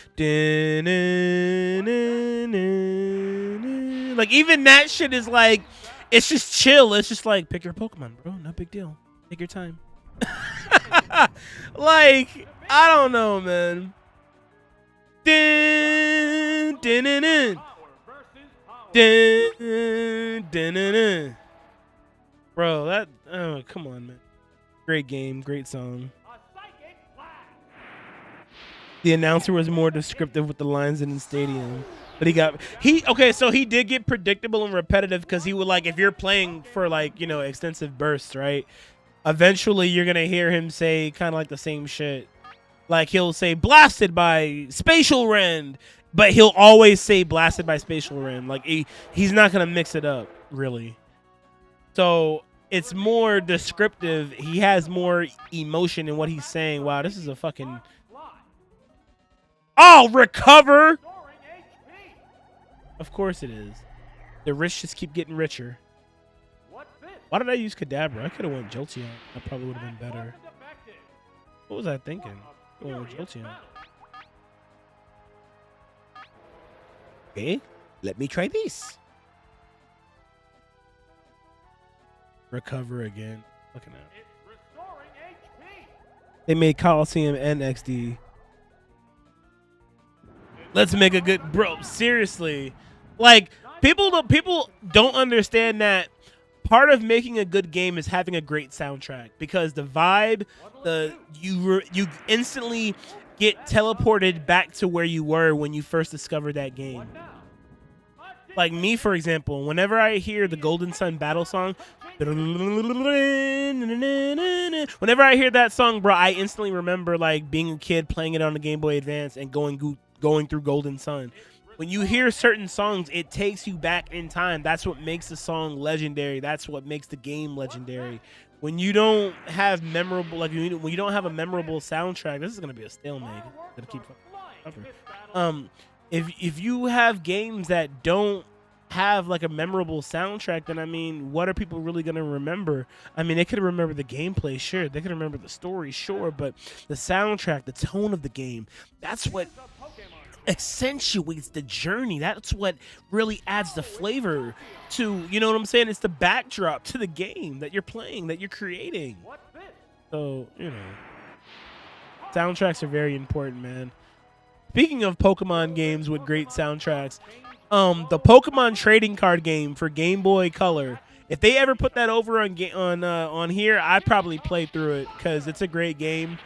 like, even that shit is like, it's just chill. It's just like, pick your Pokemon, bro. No big deal. Take your time. Like, I don't know, man. Bro, that, oh, come on, man. Great game, great song. The announcer was more descriptive with the lines in the stadium, but so he did get predictable and repetitive because he would, like, if you're playing for, like, you know, extensive bursts, right? Eventually, you're gonna hear him say kind of like the same shit. Like, he'll say blasted by Spatial Rend, but he'll always say blasted by Spatial Rend. Like, he's not gonna mix it up, really. So it's more descriptive. He has more emotion in what he's saying. Wow, this is a fucking... Oh, recover! Of course it is. The rich just keep getting richer. Why did I use Kadabra? I could have went Jolteon. That probably would have been better. What was I thinking? Going with Jolteon. Okay, let me try this. Recover again. Looking at. They made Coliseum and XD. Let's make a good, bro. Seriously, like, people don't understand that part of making a good game is having a great soundtrack, because the vibe, you instantly get teleported back to where you were when you first discovered that game. Like me, for example, whenever I hear the Golden Sun battle song, whenever I hear that song, bro, I instantly remember like being a kid playing it on the Game Boy Advance and going through Golden Sun. When you hear certain songs, it takes you back in time. That's what makes the song legendary. That's what makes the game legendary. When you don't have memorable, like when you don't have a memorable soundtrack, this is gonna be a stalemate. I'm gonna keep if you have games that don't have like a memorable soundtrack, then I mean, what are people really gonna remember? I mean, they could remember the gameplay, sure. They could remember the story, sure. But the soundtrack, the tone of the game, that's what accentuates the journey. That's what really adds the flavor to, you know what I'm saying? It's the backdrop to the game that you're playing, that you're creating. So, you know, soundtracks are very important, man. Speaking of Pokemon games with great soundtracks, the Pokemon trading card game for Game Boy Color, if they ever put that over on here, I'd probably play through it because it's a great game.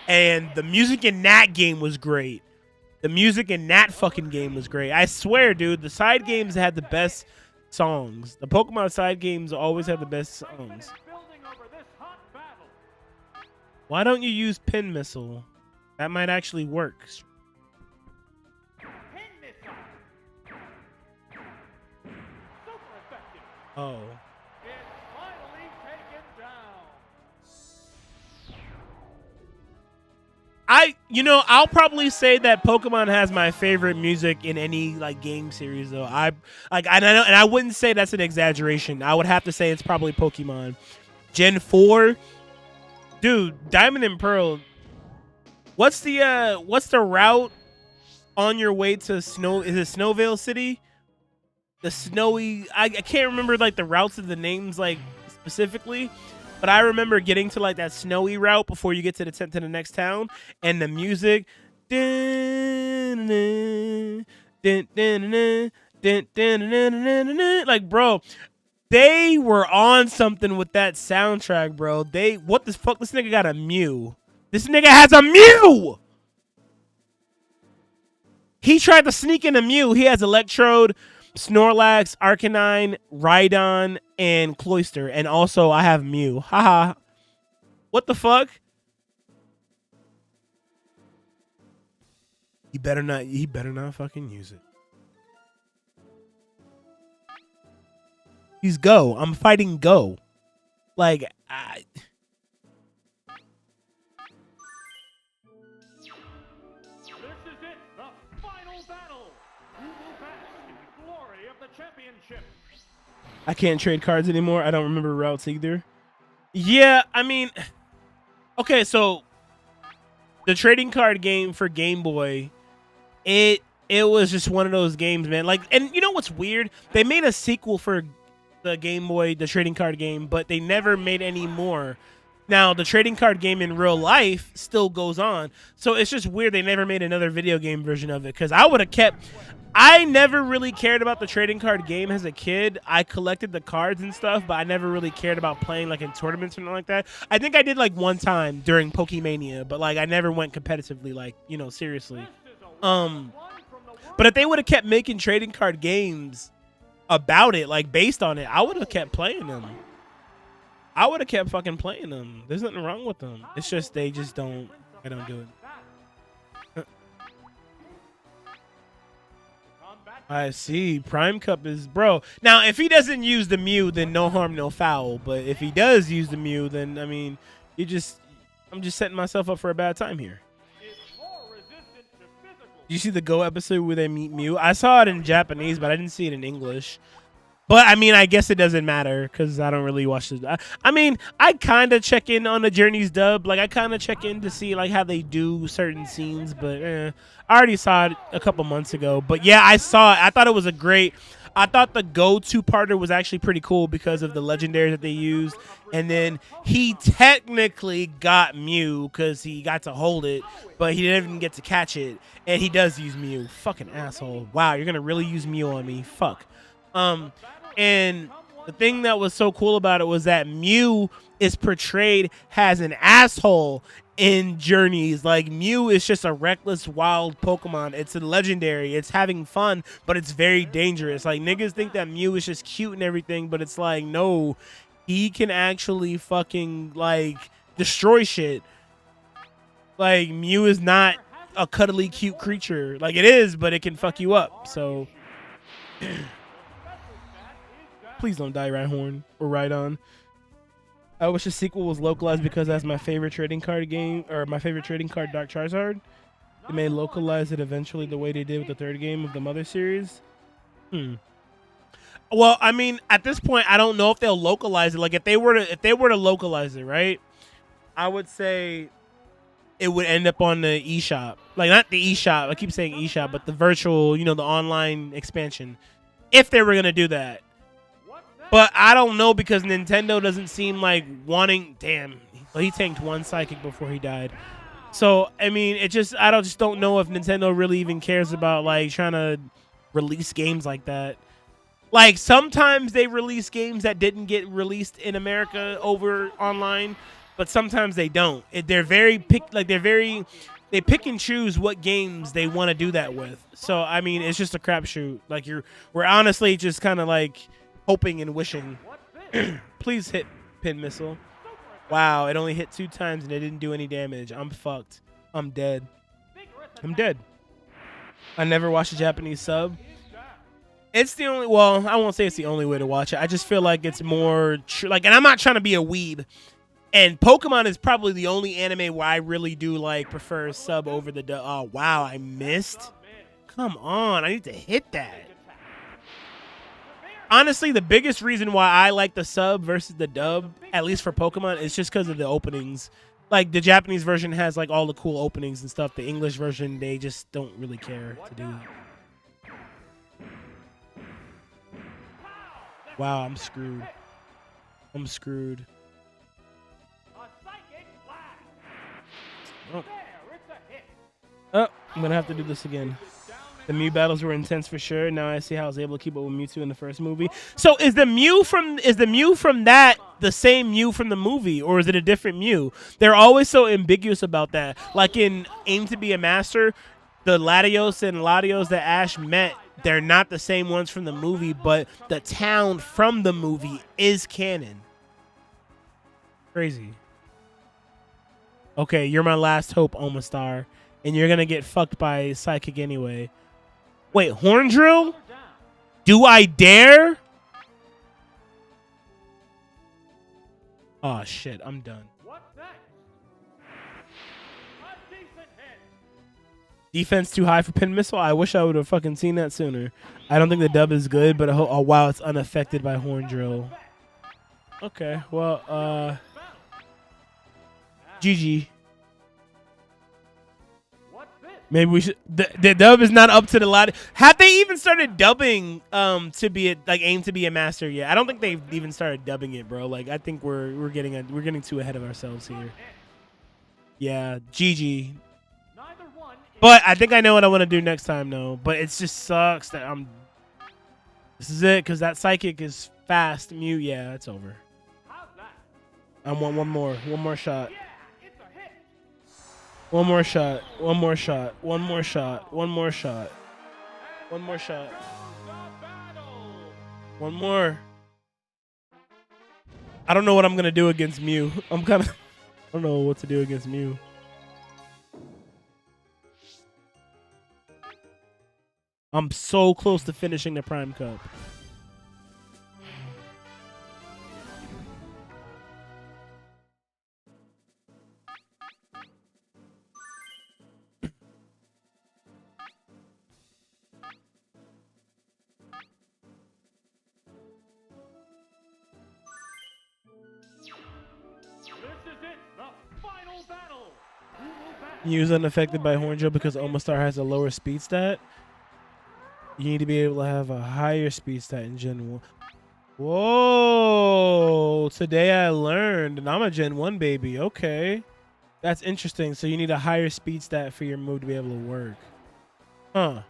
And the music in that game was great. The music in that fucking game was great. I swear, dude, the side games had the best songs. The Pokemon side games always have the best songs. Why don't you use Pin Missile? That might actually work. Oh. I'll probably say that Pokemon has my favorite music in any like game series though. I wouldn't say that's an exaggeration. I would have to say it's probably Pokemon. Gen 4. Dude, Diamond and Pearl. What's the route on your way to Snow? Is it Snowvale City? The snowy, I can't remember like the routes of the names like specifically, but I remember getting to like that snowy route before you get to the next town, and the music, like bro, they were on something with that soundtrack, bro. What the fuck? This nigga got a Mew. This nigga has a Mew. He tried to sneak in a Mew. He has Electrode, Snorlax, Arcanine, Rhydon, and Cloyster. And also, I have Mew. Haha. What the fuck? He better not fucking use it. He's Go. I'm fighting Go. Like, I can't trade cards anymore. I don't remember routes either. Yeah, I mean, okay, so the trading card game for Game Boy, it was just one of those games, man. Like, and you know what's weird? They made a sequel for the Game Boy, the trading card game, but they never made any more. Now, the trading card game in real life still goes on. So it's just weird they never made another video game version of it, because I never really cared about the trading card game as a kid. I collected the cards and stuff, but I never really cared about playing like in tournaments or something like that. I think I did like one time during Pokemania, but like I never went competitively, like, you know, seriously. But if they would have kept making trading card games about it, like based on it, I would have kept playing them. I would have kept fucking playing them. There's nothing wrong with them. It's just they don't do it. I see. Prime Cup is, bro. Now, if he doesn't use the Mew, then no harm, no foul. But if he does use the Mew, then I mean, I'm just setting myself up for a bad time here. Do you see the Go episode where they meet Mew? I saw it in Japanese, but I didn't see it in English. But I mean, I guess it doesn't matter because I don't really watch the. I mean, I kind of check in on the Journey's dub. Like, I kind of check in to see like how they do certain scenes. But I already saw it a couple months ago. But yeah, I saw it. I thought it was I thought the Go two-parter was actually pretty cool because of the legendaries that they used. And then he technically got Mew because he got to hold it, but he didn't even get to catch it. And he does use Mew. Fucking asshole. Wow, you're gonna really use Mew on me? Fuck. And The thing that was so cool about it was that Mew is portrayed as an asshole in Journeys. Like, Mew is just a reckless, wild Pokemon. It's a legendary. It's having fun, but it's very dangerous. Like, niggas think that Mew is just cute and everything, but it's like, no, he can actually fucking, like, destroy shit. Like, Mew is not a cuddly, cute creature. Like, it is, but it can fuck you up. So, please don't die, Rhyhorn or Rhydon. I wish the sequel was localized because that's my favorite trading card game, or my favorite trading card, Dark Charizard. They may localize it eventually the way they did with the third game of the Mother series. Well, I mean, at this point, I don't know if they'll localize it. Like, if they were to localize it, right? I would say it would end up on the eShop. Like, not the eShop. I keep saying eShop, but the virtual, the online expansion. If they were going to do that. But I don't know because Nintendo doesn't seem like wanting... Damn. Well, he tanked one Psychic before he died. So, I mean, I just don't know if Nintendo really even cares about, like, trying to release games like that. Like, sometimes they release games that didn't get released in America over online, but sometimes they don't. They pick and choose what games they want to do that with. So, I mean, it's just a crapshoot. Like, we're honestly just kind of like hoping and wishing. Please hit pin missile. Wow, it only hit 2 times and it didn't do any damage. I'm fucked. I'm dead. I'm dead. I never watched a Japanese sub. It's the only, well, I won't say it's the only way to watch it. I just feel like it's more, and I'm not trying to be a weeb. And Pokemon is probably the only anime where I really do, like, prefer sub over the dub. Oh, wow, I missed? Come on, I need to hit that. Honestly, the biggest reason why I like the sub versus the dub, at least for Pokemon, is just because of the openings. Like, the Japanese version has, like, all the cool openings and stuff. The English version, they just don't really care to do. Wow, I'm screwed. I'm screwed. Oh, I'm going to have to do this again. The Mew battles were intense for sure. Now I see how I was able to keep up with Mewtwo in the first movie. So is the Mew from that the same Mew from the movie, or is it a different Mew? They're always so ambiguous about that. Like in Aim to be a Master, the Latios and Latios that Ash met, they're not the same ones from the movie, but the town from the movie is canon. Crazy. Okay, you're my last hope, Omastar, and you're gonna get fucked by Psychic anyway. Wait, Horn Drill? Do I dare? Oh shit, I'm done. Defense too high for Pin Missile? I wish I would have fucking seen that sooner. I don't think the dub is good, but oh wow, it's unaffected by Horn Drill. Okay, well, GG. Maybe we should. The dub is not up to the lot. Have they even started dubbing to be Aim to be a Master yet? I don't think they've even started dubbing it, bro. Like, I think we're getting too ahead of ourselves here. Yeah, GG. But I think I know what I want to do next time, though. But it just sucks that this is it, because that Psychic is fast. Mew, yeah, it's over. I want one more shot. One more shot. One more shot. One more shot. One more shot. One more shot. One more. I don't know what I'm gonna do against Mew. I don't know what to do against Mew. I'm so close to finishing the Prime Cup. Mew's unaffected by Horn Drill because Omastar has a lower speed stat. You need to be able to have a higher speed stat in Gen 1. Whoa! Today I learned, and I'm a Gen 1 baby. Okay. That's interesting. So you need a higher speed stat for your move to be able to work. Huh.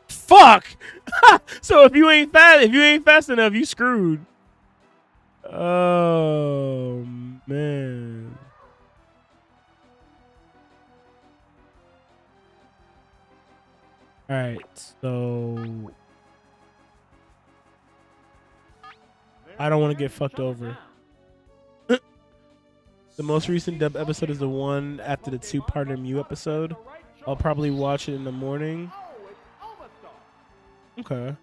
Fuck! fuck? So if you ain't fast enough, you screwed. Oh man. All right, so I don't want to get fucked over. The most recent dub episode is the one after the two-parter Mew episode. I'll probably watch it in the morning. Okay.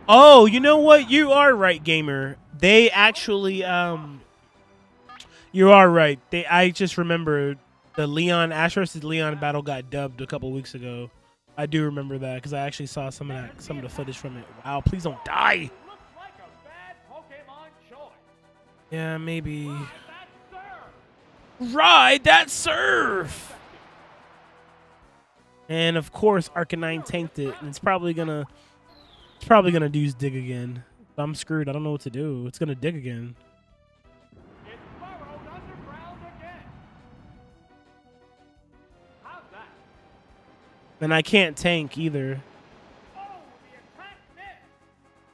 Oh, you know what? You are right, gamer. They actually, you are right. I just remember the Ash vs. Leon battle got dubbed a couple weeks ago. I do remember that because I actually saw some of the footage from it. Wow, please don't die. Yeah, maybe. Ride that surf. And of course, Arcanine tanked it, and it's probably gonna use dig again. I'm screwed. I don't know what to do. It's gonna dig again. It's burrowed underground again. How's that? And I can't tank either. Oh, the attack missed.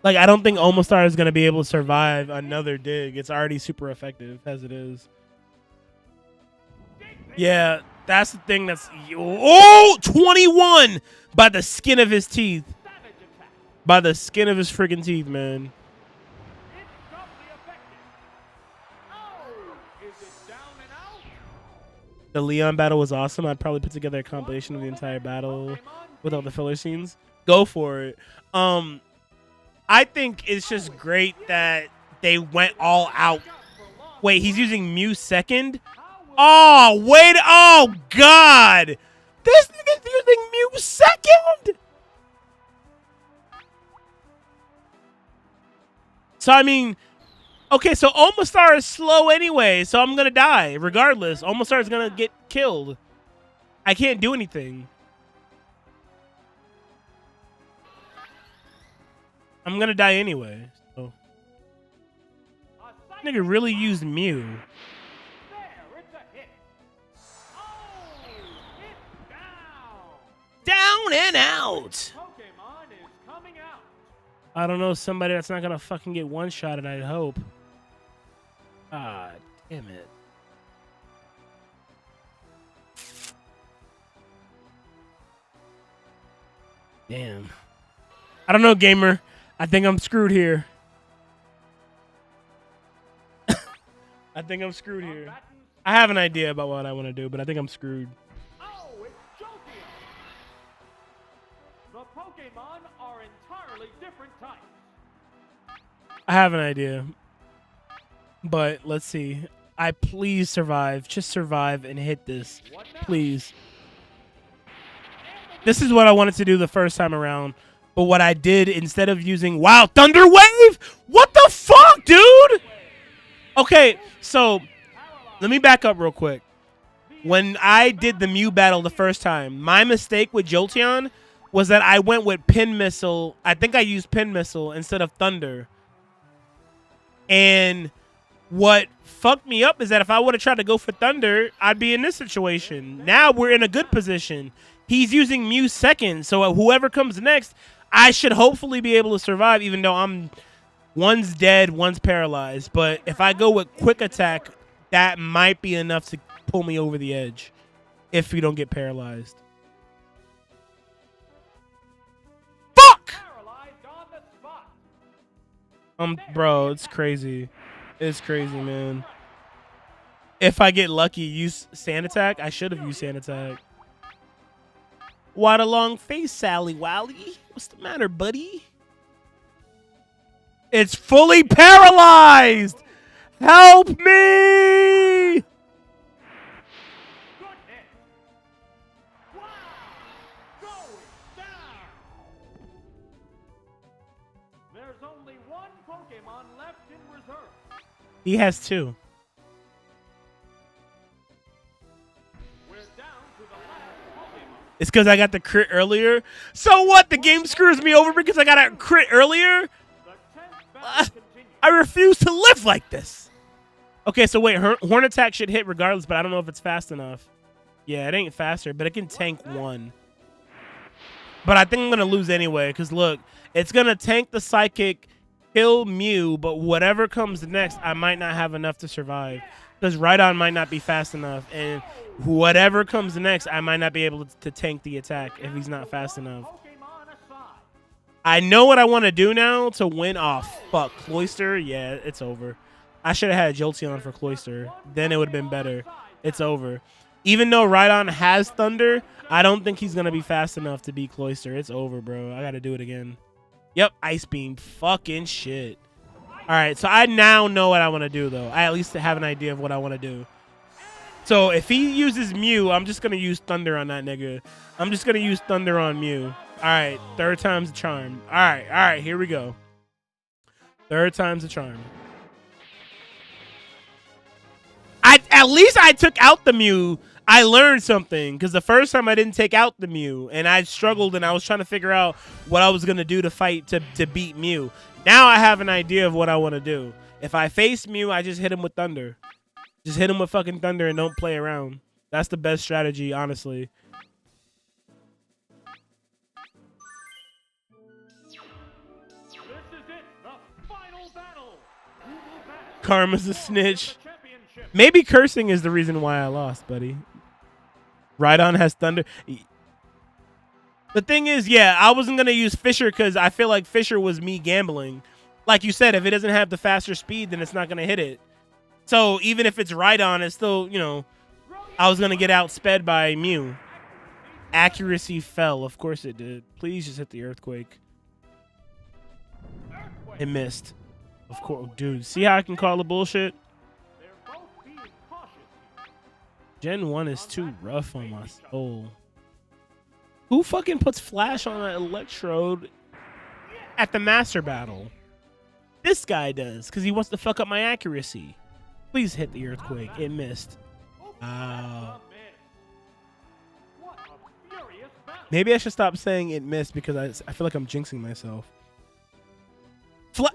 Like, I don't think Omastar is gonna be able to survive another dig. It's already super effective as it is. Yeah, that's the thing that's... Oh! 21! By the skin of his teeth. By the skin of his friggin' teeth, man. It's doubly effective. Oh, is it down and out? The Leon battle was awesome. I'd probably put together a compilation of the entire battle with all the filler scenes. Go for it. I think it's just great that they went all out. Wait, he's using Mew second? Oh, wait. Oh, God. This nigga's using Mew second? So, I mean, okay, so Omastar is slow anyway, so I'm going to die regardless. Omastar is going to get killed. I can't do anything. I'm going to die anyway. So. Nigga really used Mew. Down and out. Pokemon is coming out. I don't know, somebody that's not gonna fucking get one-shotted, I hope. Ah, damn it. Damn. I don't know, gamer. I think I'm screwed here. I think I'm screwed here. I have an idea about what I want to do, but I think I'm screwed. Oh, it's Jolteon. The Pokemon are entirely different types. I have an idea. But let's see. I please survive. Just survive and hit this. Please. This is what I wanted to do the first time around. But what I did instead of using Wild Thunder Wave? What the fuck, dude? Okay, so let me back up real quick. When I did the Mew battle the first time, my mistake with Jolteon was that I went with Pin Missile. I think I used Pin Missile instead of Thunder. And what fucked me up is that if I would have tried to go for Thunder, I'd be in this situation. Now we're in a good position. He's using Mew second, so whoever comes next, I should hopefully be able to survive, even though one's dead, one's paralyzed. But if I go with Quick Attack, that might be enough to pull me over the edge if we don't get paralyzed. Fuck! Bro, it's crazy. It's crazy, man. If I get lucky, use Sand Attack. I should have used Sand Attack. What a long face, Sally Wally. What's the matter, buddy? It's fully paralyzed! Help me! There's only one Pokemon left in reserve. He has two. We're down to the last Pokemon. It's because I got the crit earlier. So what? The game screws me over because I got a crit earlier? The 10th battle continues. I refuse to live like this. Okay, so wait. Horn Attack should hit regardless, but I don't know if it's fast enough. Yeah, it ain't faster, but it can tank one. But I think I'm going to lose anyway, because look, it's going to tank the Psychic, kill Mew, but whatever comes next, I might not have enough to survive. Because Rhydon might not be fast enough, and whatever comes next, I might not be able to tank the attack if he's not fast enough. I know what I want to do now to win. Oh, fuck. Cloyster? Yeah, it's over. I should have had Jolteon for Cloyster. Then it would have been better. It's over. Even though Rhydon has Thunder, I don't think he's going to be fast enough to beat Cloyster. It's over, bro. I got to do it again. Yep, Ice Beam. Fucking shit. All right, so I now know what I want to do, though. I at least have an idea of what I want to do. So if he uses Mew, I'm just going to use Thunder on that nigga. I'm just going to use Thunder on Mew. All right, third time's the charm. All right, here we go. Third time's the charm. At least I took out the Mew. I learned something, because the first time I didn't take out the Mew, and I struggled, and I was trying to figure out what I was going to do to fight to beat Mew. Now I have an idea of what I want to do. If I face Mew, I just hit him with Thunder. Just hit him with fucking Thunder and don't play around. That's the best strategy, honestly. Karma's a snitch. Maybe cursing is the reason why I lost, buddy. Rhydon has Thunder. The thing is, yeah, I wasn't going to use Fisher because I feel like Fisher was me gambling. Like you said, if it doesn't have the faster speed, then it's not going to hit it. So even if it's Rhydon, it's still, you know, I was going to get outsped by Mew. Accuracy fell. Of course it did. Please just hit the Earthquake. It missed. Of course. Dude, see how I can call the bullshit? Gen 1 is too rough on my soul. Who fucking puts Flash on an Electrode at the Master Battle? This guy does, because he wants to fuck up my accuracy. Please hit the Earthquake. It missed. Maybe I should stop saying it missed because I feel like I'm jinxing myself.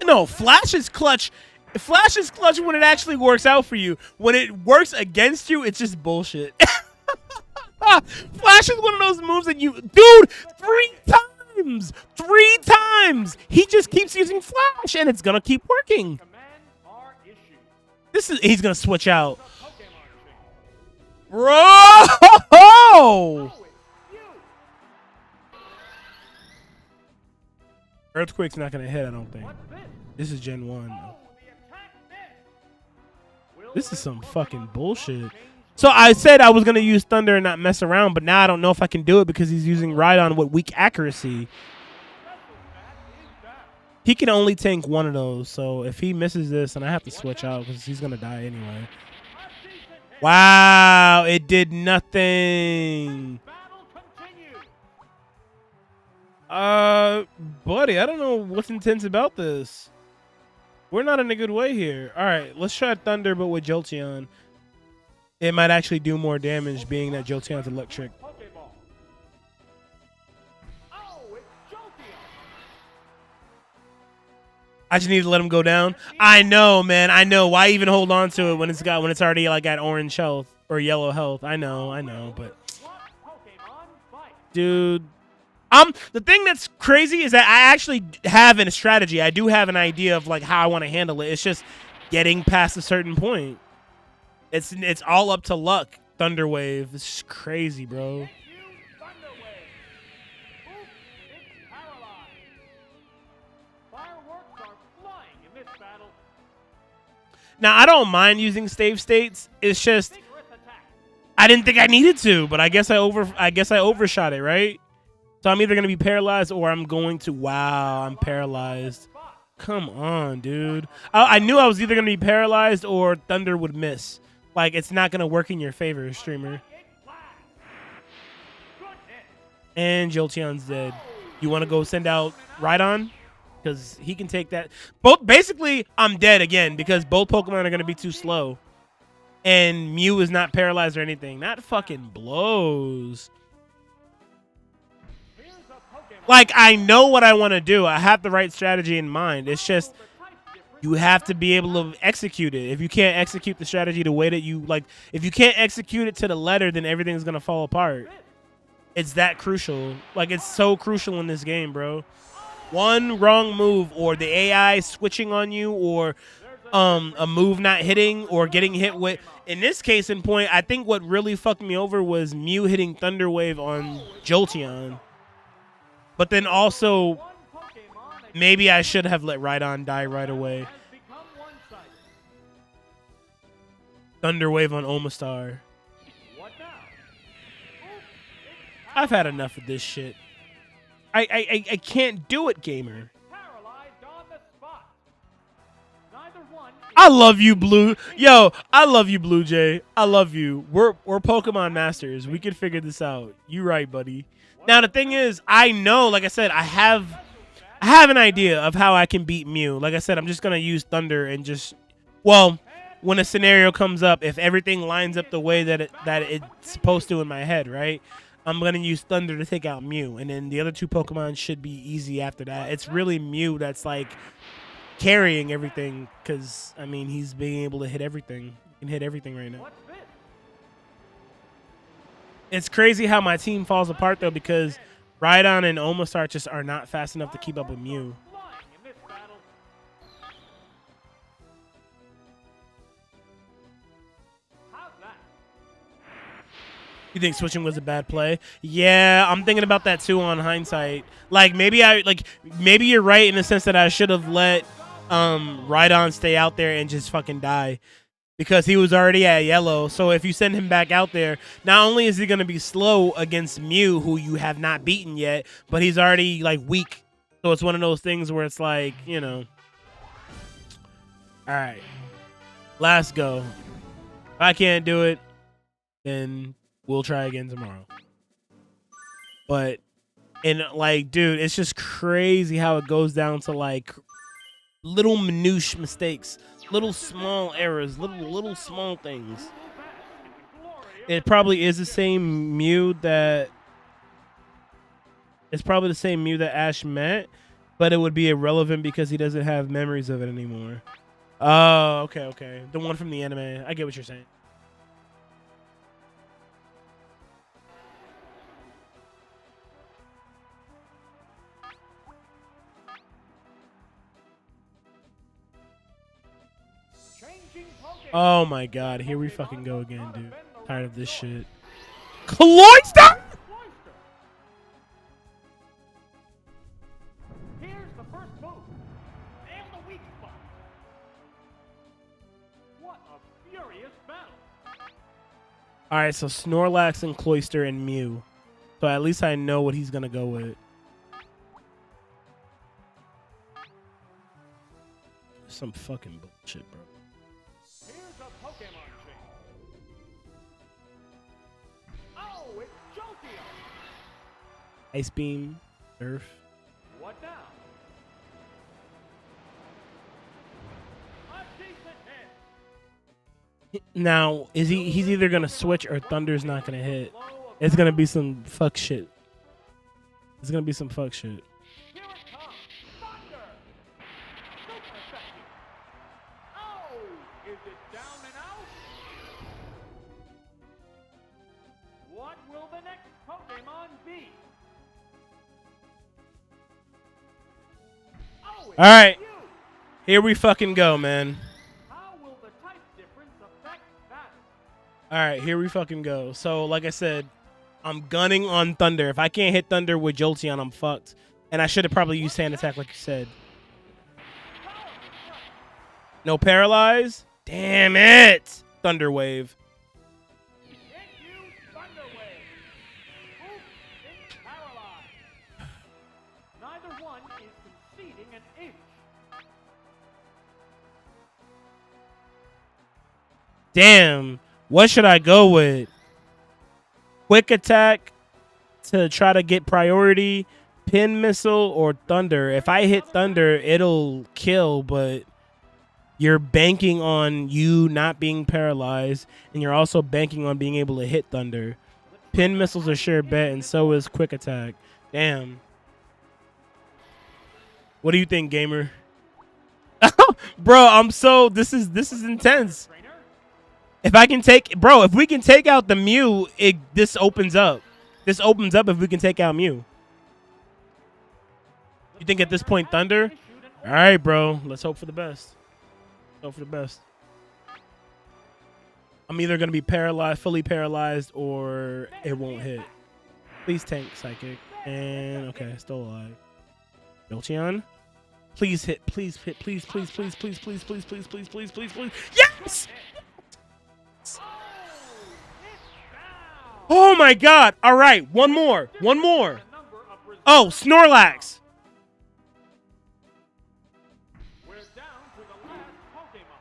No, Flash is clutch. Flash is clutch when it actually works out for you. When it works against you, it's just bullshit. Flash is one of those moves that you... Dude, 3 times! 3 times! He just keeps using Flash, and it's going to keep working. He's going to switch out. Bro! Earthquake's not going to hit, I don't think. This is Gen 1. This is some fucking bullshit. So I said I was going to use Thunder and not mess around, but now I don't know if I can do it because he's using Rhydon with weak accuracy. He can only tank one of those, so if he misses this, then I have to switch out because he's going to die anyway. Wow, it did nothing. Buddy, I don't know what's intense about this. We're not in a good way here. All right, let's try Thunder, but with Jolteon. It might actually do more damage, being that Jolteon's electric. I just need to let him go down. I know, man. I know. Why even hold on to it when it's already like at orange health or yellow health? I know, but dude. The thing that's crazy is that I actually have a strategy. I do have an idea of like how I want to handle it. It's just getting past a certain point. It's all up to luck. Thunder Wave. This is crazy, bro. Now I don't mind using save states. It's just I didn't think I needed to, but I guess I overshot it, right? So I'm either going to be paralyzed or I'm going to... Wow, I'm paralyzed. Come on, dude. I knew I was either going to be paralyzed or Thunder would miss. Like, it's not going to work in your favor, streamer. And Jolteon's dead. You want to go send out Rhydon? Because he can take that. Basically, I'm dead again because both Pokemon are going to be too slow. And Mew is not paralyzed or anything. That fucking blows. Like, I know what I want to do. I have the right strategy in mind. It's just you have to be able to execute it. If you can't execute the strategy the way that you like, if you can't execute it to the letter, then everything's going to fall apart. It's that crucial. Like, it's so crucial in this game, bro. One wrong move, or the AI switching on you, or a move not hitting, or getting hit with. In this case in point, I think what really fucked me over was Mew hitting Thunder Wave on Jolteon. But then also, maybe I should have let Rhydon die right away. Thunder Wave on Omastar. I've had enough of this shit. I can't do it, gamer. I love you, Blue. Yo, I love you, Blue Jay. I love you. We're Pokemon masters. We can figure this out. You right, buddy. Now the thing is, I know, like I said, I have an idea of how I can beat Mew. Like I said, I'm just gonna use Thunder and just, well, when a scenario comes up, if everything lines up the way that it's supposed to in my head, right? I'm gonna use Thunder to take out Mew, and then the other two Pokemon should be easy after that. It's really Mew that's like carrying everything, because I mean he's being able to hit everything. He can hit everything right now. It's crazy how my team falls apart though, because Rhydon and Omastar just are not fast enough to keep up with Mew. You think switching was a bad play? Yeah, I'm thinking about that too on hindsight. Like maybe you're right in the sense that I should have let Rhydon stay out there and just fucking die, because he was already at yellow. So if you send him back out there, not only is he going to be slow against Mew, who you have not beaten yet, but he's already like weak. So it's one of those things where it's like, you know. All right, last go. If I can't do it, then we'll try again tomorrow. But, and like, dude, it's just crazy how it goes down to like little minutiae mistakes, little small errors, little small things. It probably is the same Mew that, it's probably the same Mew that Ash met, but it would be irrelevant because he doesn't have memories of it anymore. Oh, okay. The one from the anime. I get what you're saying. Oh my god, here we fucking go again, dude. Tired of this shit. Cloyster! Here's the first move. And the weak spot. What a furious battle. Alright, so Snorlax and Cloyster and Mew. So at least I know what he's gonna go with. Some fucking bullshit, bro. Ice Beam, Surf. What now? A decent hit. Now, he's either gonna switch or Thunder's not gonna hit. It's gonna be some fuck shit. It's gonna be some fuck shit. Here it comes. Thunder. Super effective. Oh, is it down and out? What will the next Pokemon be? All right, here we fucking go, man. How will the type difference affect that? All right, here we fucking go. So, like I said, I'm gunning on Thunder. If I can't hit Thunder with Jolteon, I'm fucked. And I should have probably used Sand Attack, like you said. No Paralyze? Damn it! Thunder Wave. Damn, what should I go with? Quick Attack to try to get priority, Pin Missile, or Thunder? If I hit Thunder, it'll kill, but you're banking on you not being paralyzed, and you're also banking on being able to hit Thunder. Pin Missile's a sure bet, and so is Quick Attack. Damn. What do you think, gamer? Bro, I'm so, this is intense. If I can take, bro, if we can take out the Mew, this opens up. This opens up if we can take out Mew. You think at this point Thunder? All right, bro. Let's hope for the best. Hope for the best. I'm either going to be paralyzed, fully paralyzed, or it won't hit. Please tank Psychic. And, okay, still alive. Jolteon. Please hit. Please hit. Please, please, please, please, please, please, please, please, please, please, please. Yes! Oh, my God. All right. One more. One more. Oh, Snorlax. We're down to the last Pokemon.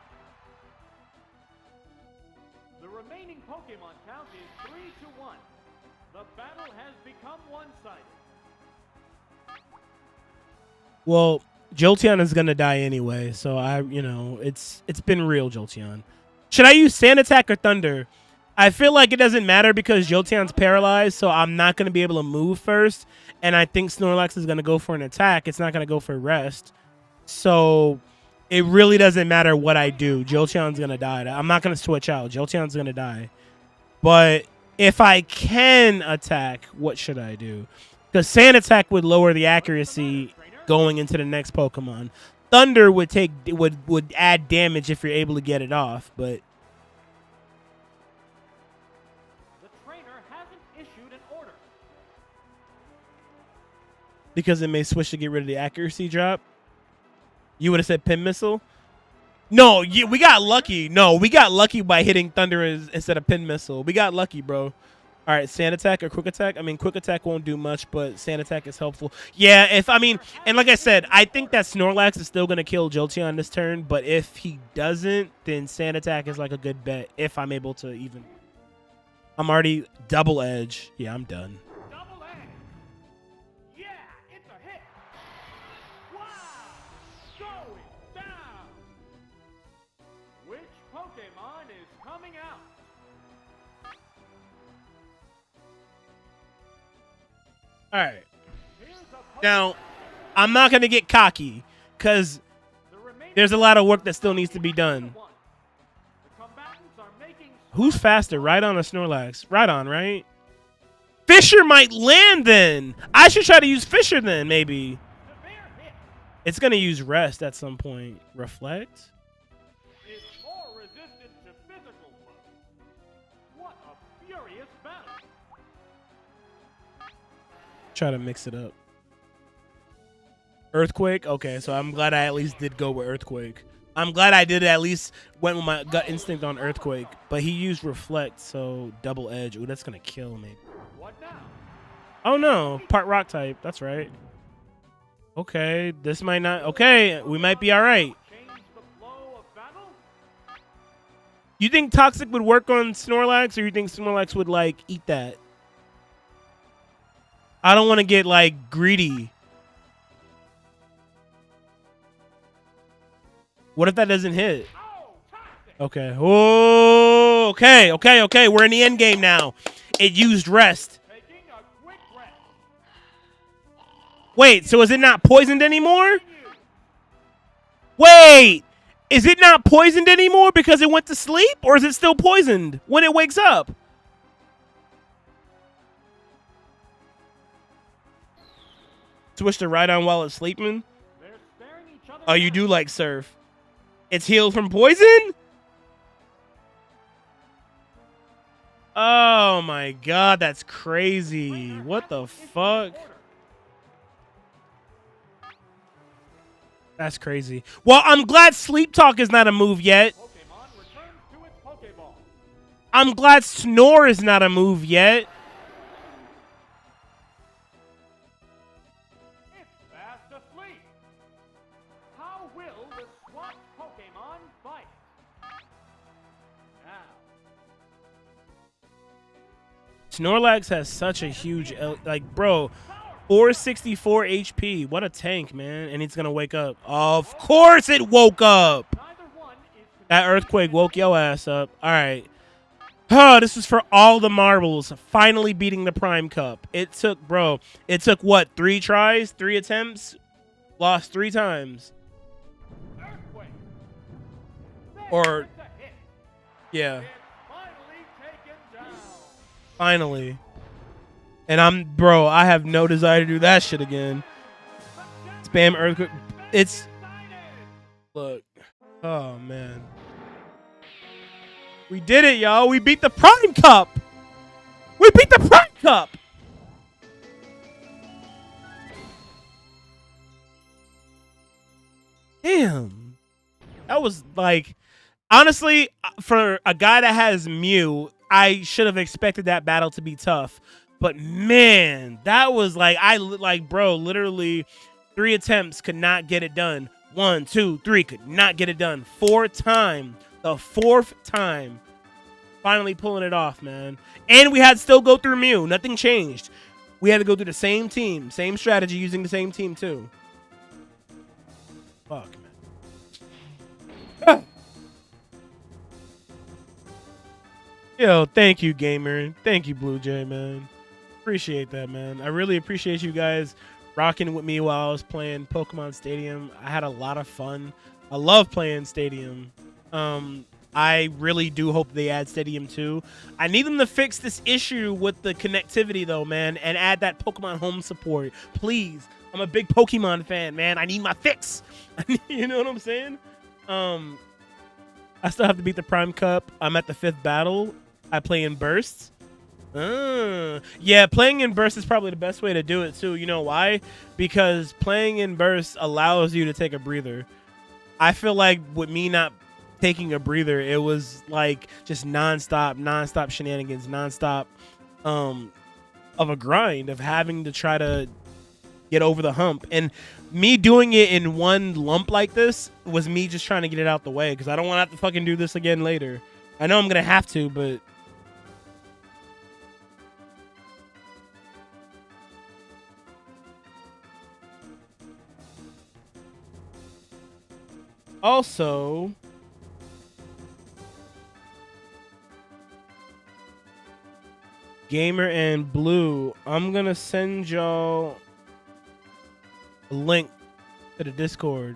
The remaining Pokemon count is 3-1. The battle has become one-sided. Well, Jolteon is gonna die anyway, so it's been real, Jolteon. Should I use Sand Attack or Thunder? I feel like it doesn't matter because Jolteon's paralyzed, so I'm not gonna be able to move first, and I think Snorlax is gonna go for an attack. It's not gonna go for rest, so it really doesn't matter what I do. Jolteon's gonna die. I'm not gonna switch out. Jolteon's gonna die, but if I can attack, what should I do? Because Sand Attack would lower the accuracy going into the next Pokemon. Thunder would add damage if you're able to get it off, but the trainer hasn't issued an order. Because it may switch to get rid of the accuracy drop. You would have said Pin Missile? No, we got lucky. No, we got lucky by hitting Thunder instead of Pin Missile. We got lucky, bro. All right, Sand Attack or Quick Attack? I mean, Quick Attack won't do much, but Sand Attack is helpful. Yeah, and like I said, I think that Snorlax is still going to kill Jolteon this turn, but if he doesn't, then Sand Attack is like a good bet if I'm able to even. I'm already double edge. Yeah, I'm done. Double edge. Yeah, it's a hit. Wow, going down. Which Pokemon is coming out? All right. Now, I'm not going to get cocky because there's a lot of work that still needs to be done. Who's faster, Rhydon or Snorlax? Rhydon, right? Fisher might land then. I should try to use Fisher then, maybe. It's going to use Rest at some point. Reflect? It's more resistant to physical blows. What a furious battle. Try to mix it up. Earthquake? Okay, so I'm glad I at least did go with Earthquake. I'm glad I did at least went with my gut instinct on Earthquake. But he used Reflect, so double edge. Ooh, that's going to kill me. What now? Oh, no. Part Rock type. That's right. Okay, this might not. Okay, we might be all right. Change the flow of battle? You think Toxic would work on Snorlax, or you think Snorlax would, like, eat that? I don't want to get, like, greedy. What if that doesn't hit? Okay. Oh, okay. We're in the end game now. It used Rest. Taking a quick rest. Wait, so is it not poisoned anymore? Wait, is it not poisoned anymore because it went to sleep? Or is it still poisoned when it wakes up? Switch to Rhydon while it's sleeping? They're staring each other Oh, you down. do like Surf. It's healed from poison? Oh my god, that's crazy. What the fuck? That's crazy. Well, I'm glad Sleep Talk is not a move yet. Pokemon returns to its Pokeball. I'm glad Snore is not a move yet. It's fast asleep. How will the swapped Pokemon fight? Now, Snorlax has such a huge, like, bro, 464 HP. What a tank, man. And he's going to wake up. Of course it woke up. neither one is That Earthquake woke your ass up. All right. Oh, this was for all the marbles. Finally beating the Prime Cup. It took, bro, it took what, 3 tries, 3 attempts? Lost 3 times. Earthquake. Or, It's a hit. yeah, It's finally taken down. finally. And I have no desire to do that shit again. Spam earthquake. It's, look. Oh, man. We did it, y'all. We beat the Prime Cup. We beat the Prime Cup. Damn. That was like, honestly, for a guy that has Mew, I should have expected that battle to be tough. But man, that was like, bro, literally 3 attempts could not get it done. 1, 2, 3 could not get it done. 4th time, the 4th time, finally pulling it off, man. And we had to still go through Mew. Nothing changed. We had to go through the same team, same strategy, using the same team too. Fuck, man. Yo, thank you, gamer. Thank you, Blue Jay, man. Appreciate that, man. I really appreciate you guys rocking with me while I was playing Pokemon Stadium. I had a lot of fun. I love playing Stadium. I really do hope they add Stadium 2. I need them to fix this issue with the connectivity, though, man, and add that Pokemon Home support. Please. I'm a big Pokemon fan, man. I need my fix. You know what I'm saying? I still have to beat the Prime Cup. I'm at the 5th battle. I play in bursts. Yeah, playing in bursts is probably the best way to do it, too. You know why? Because playing in bursts allows you to take a breather. I feel like with me not taking a breather, it was like just nonstop shenanigans, nonstop of a grind of having to try to get over the hump. And me doing it in one lump like this was me just trying to get it out the way, because I don't want to have to fucking do this again later. I know I'm gonna have to, but also, Gamer and Blue, I'm gonna send y'all a link to the Discord.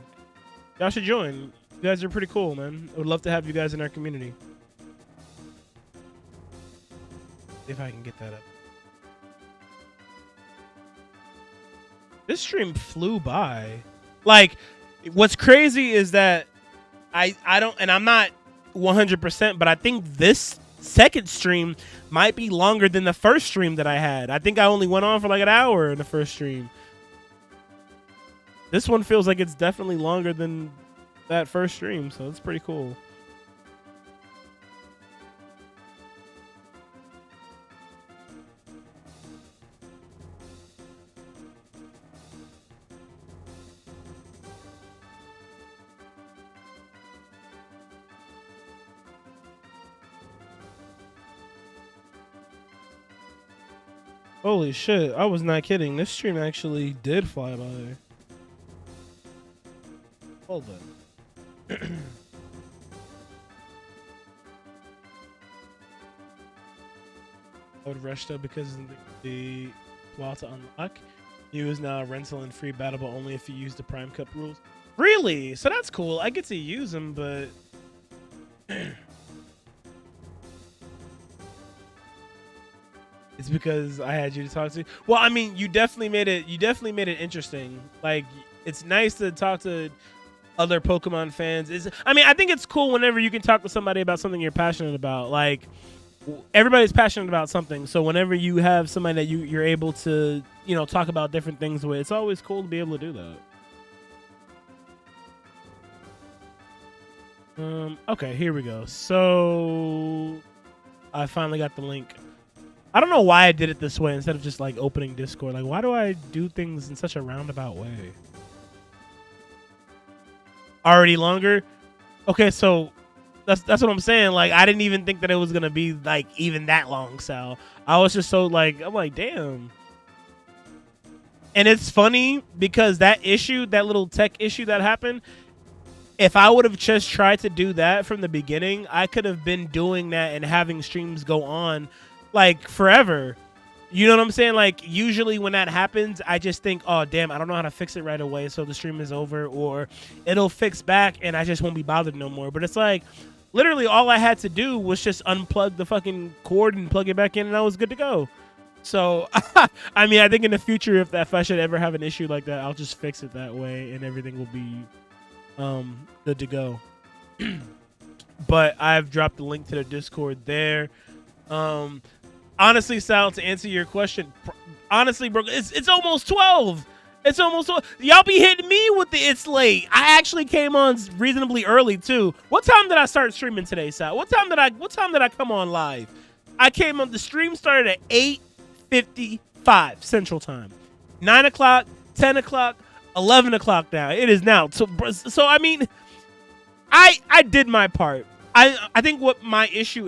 Y'all should join. You guys are pretty cool, man. I would love to have you guys in our community. See if I can get that up. This stream flew by. Like, what's crazy is that I don't, and I'm not 100%, but I think this second stream might be longer than the first stream that I had. I think I only went on for like an hour in the first stream. This one feels like it's definitely longer than that first stream, so it's pretty cool. Holy shit, I was not kidding. This stream actually did fly by. Hold on. I would rush though because the flaw to unlock. You is now a rental and free battle, but only if you use the Prime Cup rules. Really? So that's cool. I get to use them, but it's because I had you to talk to. Well, I mean, you definitely made it interesting. Like, it's nice to talk to other Pokemon fans. I mean, I think it's cool whenever you can talk to somebody about something you're passionate about. Like, everybody's passionate about something, so whenever you have somebody that you're able to, you know, talk about different things with, it's always cool to be able to do that. Okay, here we go. So I finally got the link. I don't know why I did it this way instead of just like opening Discord. Like, why do I do things in such a roundabout way? Already longer? Okay, so that's what I'm saying. Like, I didn't even think that it was gonna be like even that long, Sal. I was just so like, I'm like, damn. And it's funny because that issue, that little tech issue that happened, if I would have just tried to do that from the beginning, I could have been doing that and having streams go on like forever. You know what I'm saying? Like, usually when that happens, I just think, oh, damn, I don't know how to fix it right away, so the stream is over, or it'll fix back and I just won't be bothered no more. But it's like, literally all I had to do was just unplug the fucking cord and plug it back in, and I was good to go. So, I mean, I think in the future, if I should ever have an issue like that, I'll just fix it that way, and everything will be good to go. But I've dropped the link to the Discord there. Honestly, Sal, to answer your question, honestly, bro, it's almost 12. It's almost 12. Y'all be hitting me with the it's late. I actually came on reasonably early too. What time did I start streaming today, Sal? What time did I come on live? I came on. The stream started at 8:55 Central Time. 9 o'clock, 10 o'clock, 11 o'clock now. It is now. So I mean, I did my part. I think what my issue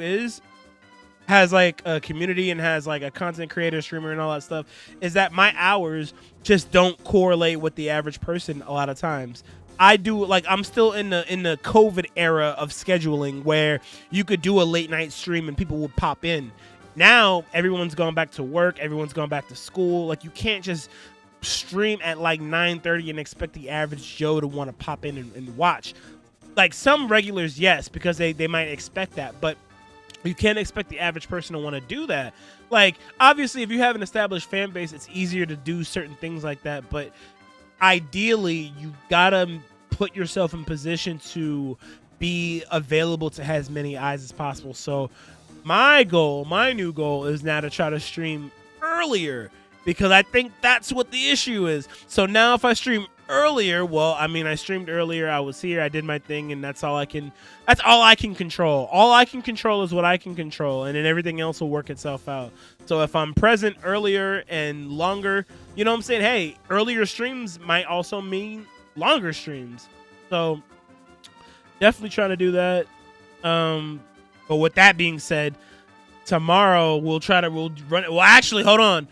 has like a community and has like a content creator, streamer, and all that stuff, is that my hours just don't correlate with the average person a lot of times. I do, like, I'm still in the COVID era of scheduling where you could do a late night stream and people would pop in. Now everyone's going back to work, everyone's going back to school. Like, you can't just stream at like 9:30 and expect the average Joe to want to pop in and watch. Like, some regulars, yes, because they might expect that, but you can't expect the average person to want to do that. Like, obviously, if you have an established fan base, it's easier to do certain things like that. But ideally, you gotta put yourself in position to be available to have as many eyes as possible. So my new goal is now to try to stream earlier, because I think that's what the issue is. So now if I stream earlier, well, I mean, I streamed earlier, I was here, I did my thing, and that's all I can control. All I can control is what I can control, and then everything else will work itself out. So if I'm present earlier and longer, you know what I'm saying? Hey, earlier streams might also mean longer streams. So definitely trying to do that. But with that being said, tomorrow we'll run it. Well, actually, hold on,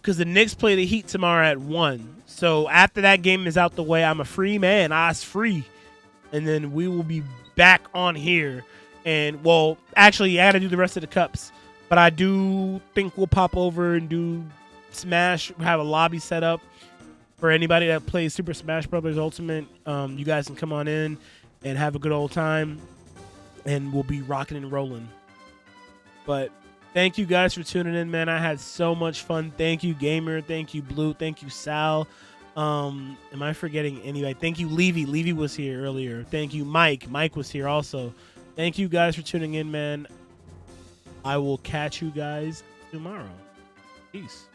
because the Knicks play the Heat tomorrow at 1. So after that game is out the way, I'm a free man. I's free, and then we will be back on here. And well, actually, I got to do the rest of the cups, but I do think we'll pop over and do Smash. Have a lobby set up for anybody that plays Super Smash Brothers Ultimate. You guys can come on in and have a good old time, and we'll be rocking and rolling. But thank you guys for tuning in, man. I had so much fun. Thank you, Gamer. Thank you, Blue. Thank you, Sal. Am I forgetting anybody? Thank you, Levy. Levy was here earlier. Thank you, Mike. Mike was here also. Thank you guys for tuning in, man. I will catch you guys tomorrow. Peace.